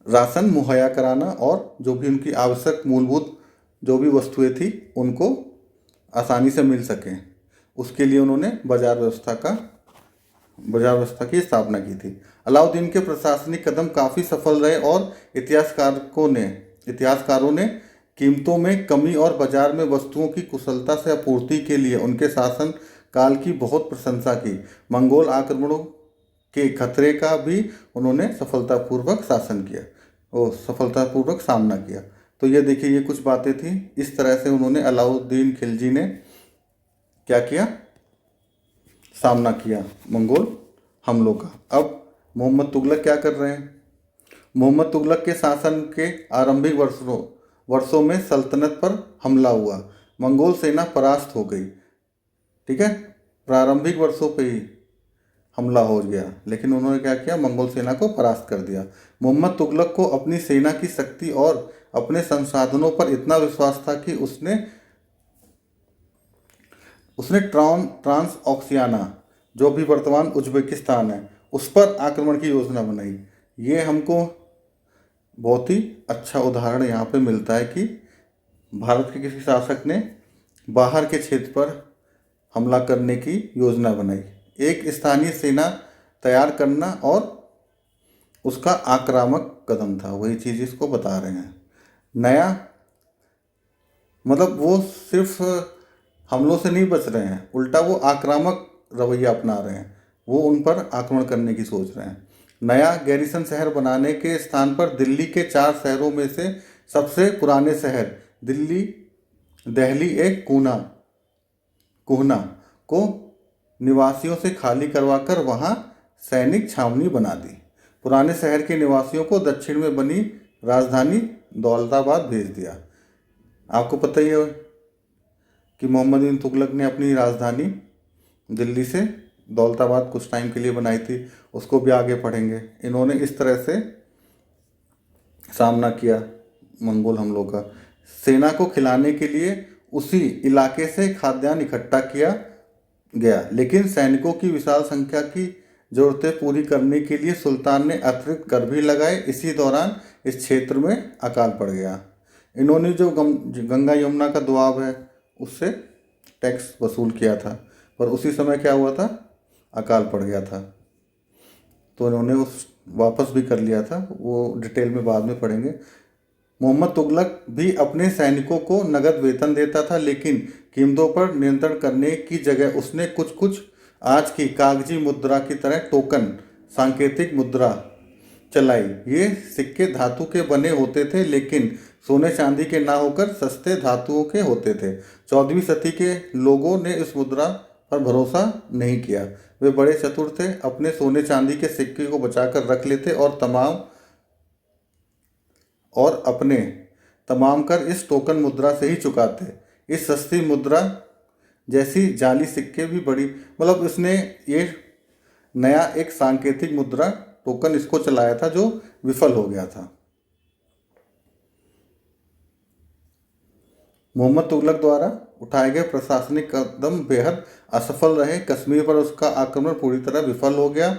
राशन मुहैया कराना और जो भी उनकी आवश्यक मूलभूत जो भी वस्तुएं थी उनको आसानी से मिल सकें, उसके लिए उन्होंने बाजार व्यवस्था की स्थापना की थी। अलाउद्दीन के प्रशासनिक कदम काफ़ी सफल रहे और इतिहासकारों ने कीमतों में कमी और बाजार में वस्तुओं की कुशलता से आपूर्ति के लिए उनके शासन काल की बहुत प्रशंसा की। मंगोल आक्रमणों के खतरे का भी उन्होंने सफलतापूर्वक सामना किया। तो ये देखिए, ये कुछ बातें थी। इस तरह से उन्होंने अलाउद्दीन खिलजी ने क्या किया, सामना किया मंगोल हमलों का। अब मोहम्मद तुगलक क्या कर रहे हैं। मोहम्मद तुगलक के शासन के आरंभिक वर्षों में सल्तनत पर हमला हुआ, मंगोल सेना परास्त हो गई। ठीक है, प्रारंभिक वर्षों पे ही हमला हो गया, लेकिन उन्होंने क्या किया, मंगोल सेना को परास्त कर दिया। मोहम्मद तुगलक को अपनी सेना की शक्ति और अपने संसाधनों पर इतना विश्वास था कि उसने ट्रांस ऑक्सियाना, जो भी वर्तमान उज्बेकिस्तान है, उस पर आक्रमण की योजना बनाई। ये हमको बहुत ही अच्छा उदाहरण यहाँ पे मिलता है कि भारत के किसी शासक ने बाहर के क्षेत्र पर हमला करने की योजना बनाई। एक स्थानीय सेना तैयार करना और उसका आक्रामक कदम था, वही चीज़ इसको बता रहे हैं। नया मतलब वो सिर्फ हमलों से नहीं बच रहे हैं, उल्टा वो आक्रामक रवैया अपना रहे हैं, वो उन पर आक्रमण करने की सोच रहे हैं। नया गैरिसन शहर बनाने के स्थान पर दिल्ली के 4 शहरों में से सबसे पुराने शहर दहली एक कुहना को निवासियों से खाली करवाकर वहां सैनिक छावनी बना दी। पुराने शहर के निवासियों को दक्षिण में बनी राजधानी दौलताबाद भेज दिया। आपको पता ही है कि मोहम्मद बिन तुगलक ने अपनी राजधानी दिल्ली से दौलताबाद कुछ टाइम के लिए बनाई थी, उसको भी आगे पढ़ेंगे। इन्होंने इस तरह से सामना किया मंगोल हमलों का। सेना को खिलाने के लिए उसी इलाके से खाद्यान्न इकट्ठा किया गया, लेकिन सैनिकों की विशाल संख्या की जरूरतें पूरी करने के लिए सुल्तान ने अतिरिक्त कर भी लगाए। इसी दौरान इस क्षेत्र में अकाल पड़ गया। इन्होंने जो गंगा यमुना का दुआब है उससे टैक्स वसूल किया था, पर उसी समय क्या हुआ था, अकाल पड़ गया था, तो इन्होंने उस वापस भी कर लिया था। वो डिटेल में बाद में पढ़ेंगे। मोहम्मद तुगलक भी अपने सैनिकों को नगद वेतन देता था, लेकिन कीमतों पर नियंत्रण करने की जगह उसने कुछ कुछ आज की कागजी मुद्रा की तरह टोकन सांकेतिक मुद्रा चलाई। ये सिक्के धातु के बने होते थे, लेकिन सोने चांदी के ना होकर सस्ते धातुओं के होते थे। 14वीं सदी के लोगों ने इस मुद्रा पर भरोसा नहीं किया। वे बड़े चतुर थे, अपने सोने चांदी के सिक्के को बचाकर रख लेते और अपने तमाम कर इस टोकन मुद्रा से ही चुकाते। इस सस्ती मुद्रा जैसी जाली सिक्के भी बड़ी, मतलब इसने ये नया एक सांकेतिक मुद्रा टोकन इसको चलाया था जो विफल हो गया था। मोहम्मद तुगलक द्वारा उठाए गए प्रशासनिक कदम बेहद असफल रहे। कश्मीर पर उसका आक्रमण पूरी तरह विफल हो गया।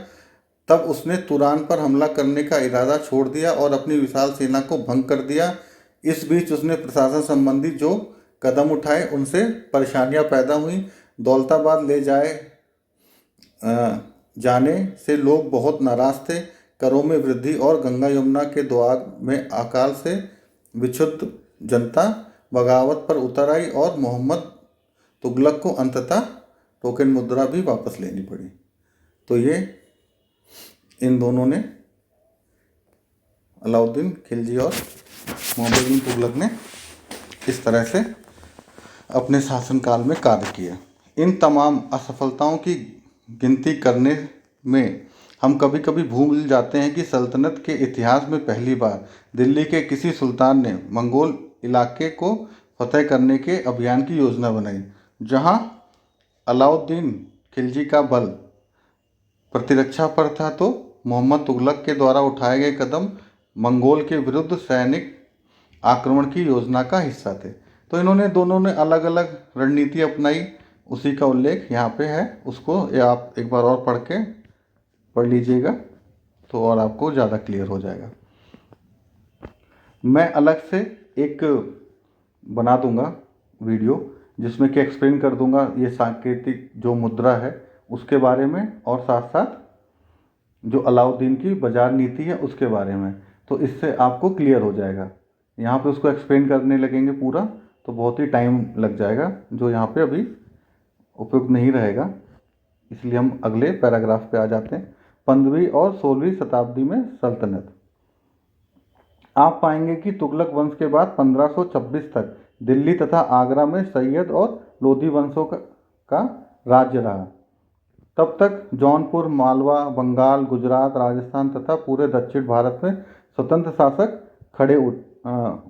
तब उसने तुरान पर हमला करने का इरादा छोड़ दिया और अपनी विशाल सेना को भंग कर दिया। इस बीच उसने प्रशासन संबंधी जो कदम उठाए उनसे परेशानियां पैदा हुई। दौलताबाद ले जाने से लोग बहुत नाराज थे। करों में वृद्धि और गंगा यमुना के दोआब में अकाल से विक्षुब्ध जनता बगावत पर उतर आई और मोहम्मद तुगलक को अंततः टोकन मुद्रा भी वापस लेनी पड़ी। तो ये इन दोनों ने, अलाउद्दीन खिलजी और मोहम्मद बिन तुगलक ने, इस तरह से अपने शासनकाल में कार्य किया। इन तमाम असफलताओं की गिनती करने में हम कभी कभी भूल जाते हैं कि सल्तनत के इतिहास में पहली बार दिल्ली के किसी सुल्तान ने मंगोल इलाके को फतह करने के अभियान की योजना बनाई। जहां अलाउद्दीन खिलजी का बल प्रतिरक्षा पर था, तो मोहम्मद तुगलक के द्वारा उठाए गए कदम मंगोल के विरुद्ध सैनिक आक्रमण की योजना का हिस्सा थे। तो इन्होंने दोनों ने अलग अलग रणनीति अपनाई, उसी का उल्लेख यहाँ पे है। उसको आप एक बार और पढ़ लीजिएगा तो और आपको ज़्यादा क्लियर हो जाएगा। मैं अलग से एक बना दूंगा वीडियो जिसमें कि एक्सप्लेन कर दूंगा ये सांकेतिक जो मुद्रा है उसके बारे में, और साथ साथ जो अलाउद्दीन की बाजार नीति है उसके बारे में। तो इससे आपको क्लियर हो जाएगा। यहाँ पे उसको एक्सप्लेन करने लगेंगे पूरा तो बहुत ही टाइम लग जाएगा, जो यहाँ पे अभी उपयुक्त नहीं रहेगा। इसलिए हम अगले पैराग्राफ पे आ जाते हैं। 15वीं और 16वीं शताब्दी में सल्तनत। आप पाएंगे कि तुगलक वंश के बाद 1526 तक दिल्ली तथा आगरा में सैयद और लोधी वंशों का राज्य रहा। तब तक जौनपुर, मालवा, बंगाल, गुजरात, राजस्थान तथा पूरे दक्षिण भारत में स्वतंत्र शासक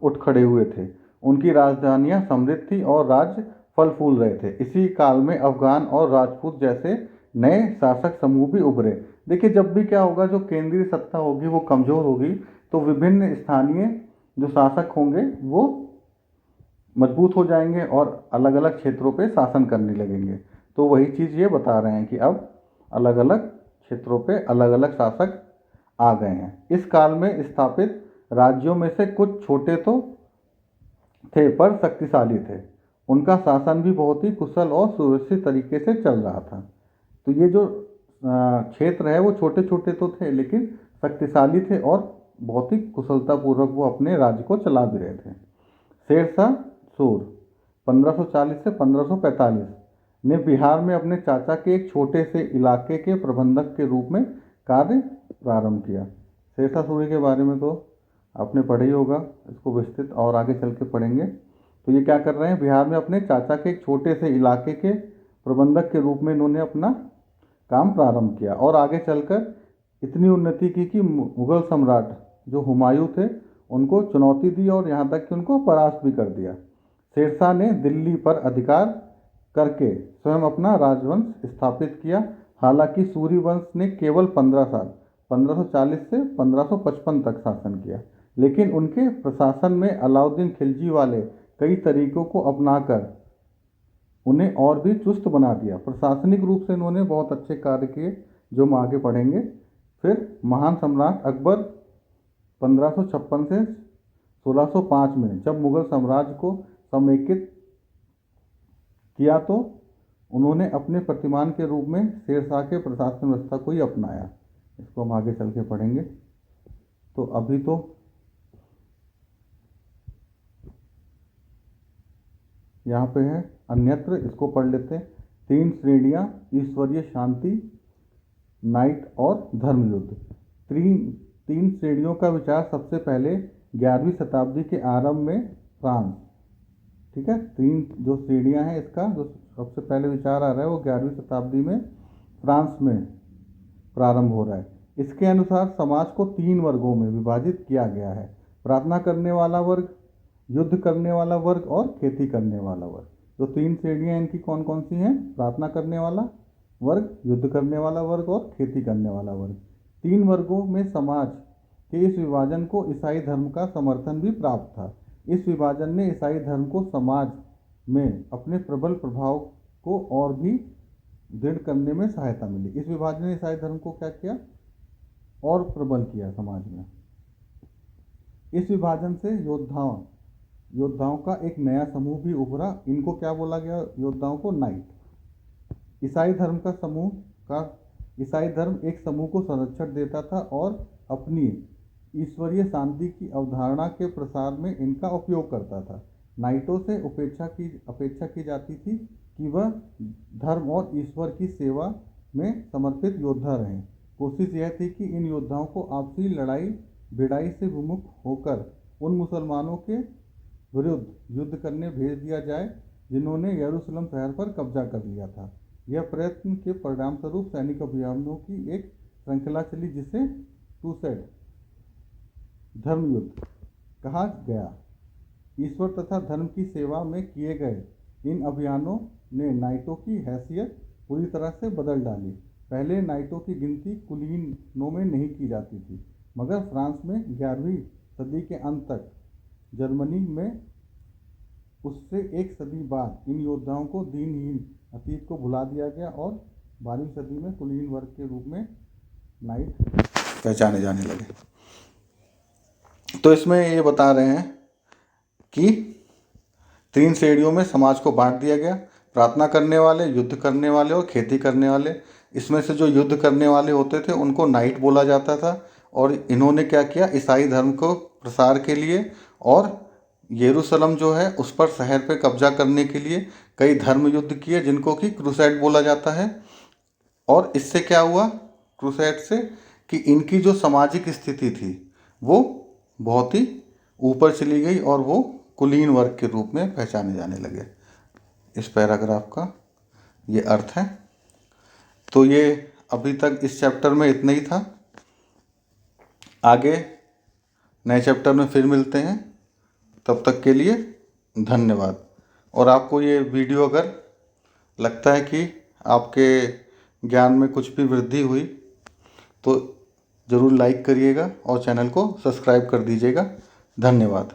उठ खड़े हुए थे। उनकी राजधानियां समृद्ध थी और राज्य फल फूल रहे थे। इसी काल में अफगान और राजपूत जैसे नए शासक समूह भी उभरे। देखिए, जब भी क्या होगा, जो केंद्रीय सत्ता होगी वो कमज़ोर होगी, तो विभिन्न स्थानीय जो शासक होंगे वो मजबूत हो जाएंगे और अलग अलग क्षेत्रों पे शासन करने लगेंगे। तो वही चीज़ ये बता रहे हैं कि अब अलग अलग क्षेत्रों पे अलग अलग शासक आ गए हैं। इस काल में स्थापित राज्यों में से कुछ छोटे तो थे पर शक्तिशाली थे। उनका शासन भी बहुत ही कुशल और सुव्यवस्थित तरीके से चल रहा था। तो ये जो क्षेत्र है वो छोटे छोटे तो थे लेकिन शक्तिशाली थे और बहुत ही कुशलतापूर्वक वो अपने राज्य को चला भी रहे थे। शेरशाह सूर 1540 से 1545 ने बिहार में अपने चाचा के एक छोटे से इलाके के प्रबंधक के रूप में कार्य प्रारंभ किया। शेरशाह सूरी के बारे में तो आपने पढ़ा ही होगा, इसको विस्तृत और आगे चल के पढ़ेंगे। तो ये क्या कर रहे हैं, बिहार में अपने चाचा के एक छोटे से इलाके के प्रबंधक के रूप में इन्होंने अपना काम प्रारंभ किया और आगे चलकर इतनी उन्नति की कि मुग़ल सम्राट जो हुमायूं थे उनको चुनौती दी और यहाँ तक कि उनको परास्त भी कर दिया। शेरशाह ने दिल्ली पर अधिकार करके स्वयं अपना राजवंश स्थापित किया। हालांकि सूरी वंश ने केवल 15 साल 1540 से 1555 तक शासन किया, लेकिन उनके प्रशासन में अलाउद्दीन खिलजी वाले कई तरीकों को अपनाकर उन्हें और भी चुस्त बना दिया। प्रशासनिक रूप से इन्होंने बहुत अच्छे कार्य किए, जो हम आगे पढ़ेंगे। फिर महान सम्राट अकबर 1556 से 1605 में जब मुग़ल साम्राज्य को समेकित किया तो उन्होंने अपने प्रतिमान के रूप में शेरशाह के प्रशासन व्यवस्था को ही अपनाया। इसको हम आगे चल के पढ़ेंगे। तो अभी तो यहाँ पे है अन्यत्र, इसको पढ़ लेते हैं। 3 श्रेणियाँ, ईश्वरीय शांति, नाइट और धर्मयुद्ध। 3 श्रेणियों का विचार सबसे पहले 11वीं शताब्दी के आरंभ में फ्रांस, ठीक है, 3 जो श्रेणियाँ हैं इसका जो सबसे पहले विचार आ रहा है वो 11वीं शताब्दी में फ्रांस में प्रारंभ हो रहा है। इसके अनुसार समाज को 3 वर्गों में विभाजित किया गया है: प्रार्थना करने वाला वर्ग, युद्ध करने वाला वर्ग और खेती करने वाला वर्ग। जो 3 श्रेणियाँ इनकी कौन कौन सी हैं? प्रार्थना करने वाला वर्ग, युद्ध करने वाला वर्ग और खेती करने वाला वर्ग। 3 वर्गों में समाज के इस विभाजन को ईसाई धर्म का समर्थन भी प्राप्त था। इस विभाजन ने ईसाई धर्म को समाज में अपने प्रबल प्रभाव को और भी दृढ़ करने में सहायता मिली। इस विभाजन ने ईसाई धर्म को क्या किया? और प्रबल किया समाज में। इस विभाजन से योद्धाओं का एक नया समूह भी उभरा। इनको क्या बोला गया? योद्धाओं को नाइट। ईसाई धर्म एक समूह को संरक्षण देता था और अपनी ईश्वरीय शांति की अवधारणा के प्रसार में इनका उपयोग करता था। नाइटों से अपेक्षा की जाती थी कि वह धर्म और ईश्वर की सेवा में समर्पित योद्धा रहें। कोशिश यह थी कि इन योद्धाओं को आपसी लड़ाई भिड़ाई से विमुख होकर उन मुसलमानों के विरुद्ध युद्ध करने भेज दिया जाए जिन्होंने यरूशलेम शहर पर कब्जा कर लिया था। यह प्रयत्न के परिणामस्वरूप सैनिक अभियानों की एक श्रृंखला चली जिसे क्रूसेड धर्मयुद्ध कहा गया। ईश्वर तथा धर्म की सेवा में किए गए इन अभियानों ने नाइटों की हैसियत पूरी तरह से बदल डाली। पहले नाइटों की गिनती कुलीनों में नहीं की जाती थी, मगर फ्रांस में 11वीं सदी के अंत तक, जर्मनी में उससे एक सदी बाद इन योद्धाओं को दीनहीन अतीत को भुला दिया गया और 12वीं सदी में कुलीन वर्ग के रूप में नाइट पहचाने जाने लगे। तो इसमें ये बता रहे हैं कि 3 श्रेणियों में समाज को बांट दिया गया: प्रार्थना करने वाले, युद्ध करने वाले और खेती करने वाले। इसमें से जो युद्ध करने वाले होते थे उनको नाइट बोला जाता था और इन्होंने क्या किया? ईसाई धर्म को प्रसार के लिए और यरूशलेम जो है उस पर शहर पे कब्जा करने के लिए कई धर्म युद्ध किए जिनको कि क्रूसेड बोला जाता है। और इससे क्या हुआ क्रूसेड से? कि इनकी जो सामाजिक स्थिति थी वो बहुत ही ऊपर चली गई और वो कुलीन वर्ग के रूप में पहचाने जाने लगे। इस पैराग्राफ का ये अर्थ है। तो ये अभी तक इस चैप्टर में इतना ही था। आगे नए चैप्टर में फिर मिलते हैं। तब तक के लिए धन्यवाद। और आपको ये वीडियो अगर लगता है कि आपके ज्ञान में कुछ भी वृद्धि हुई तो ज़रूर लाइक करिएगा और चैनल को सब्सक्राइब कर दीजिएगा। धन्यवाद।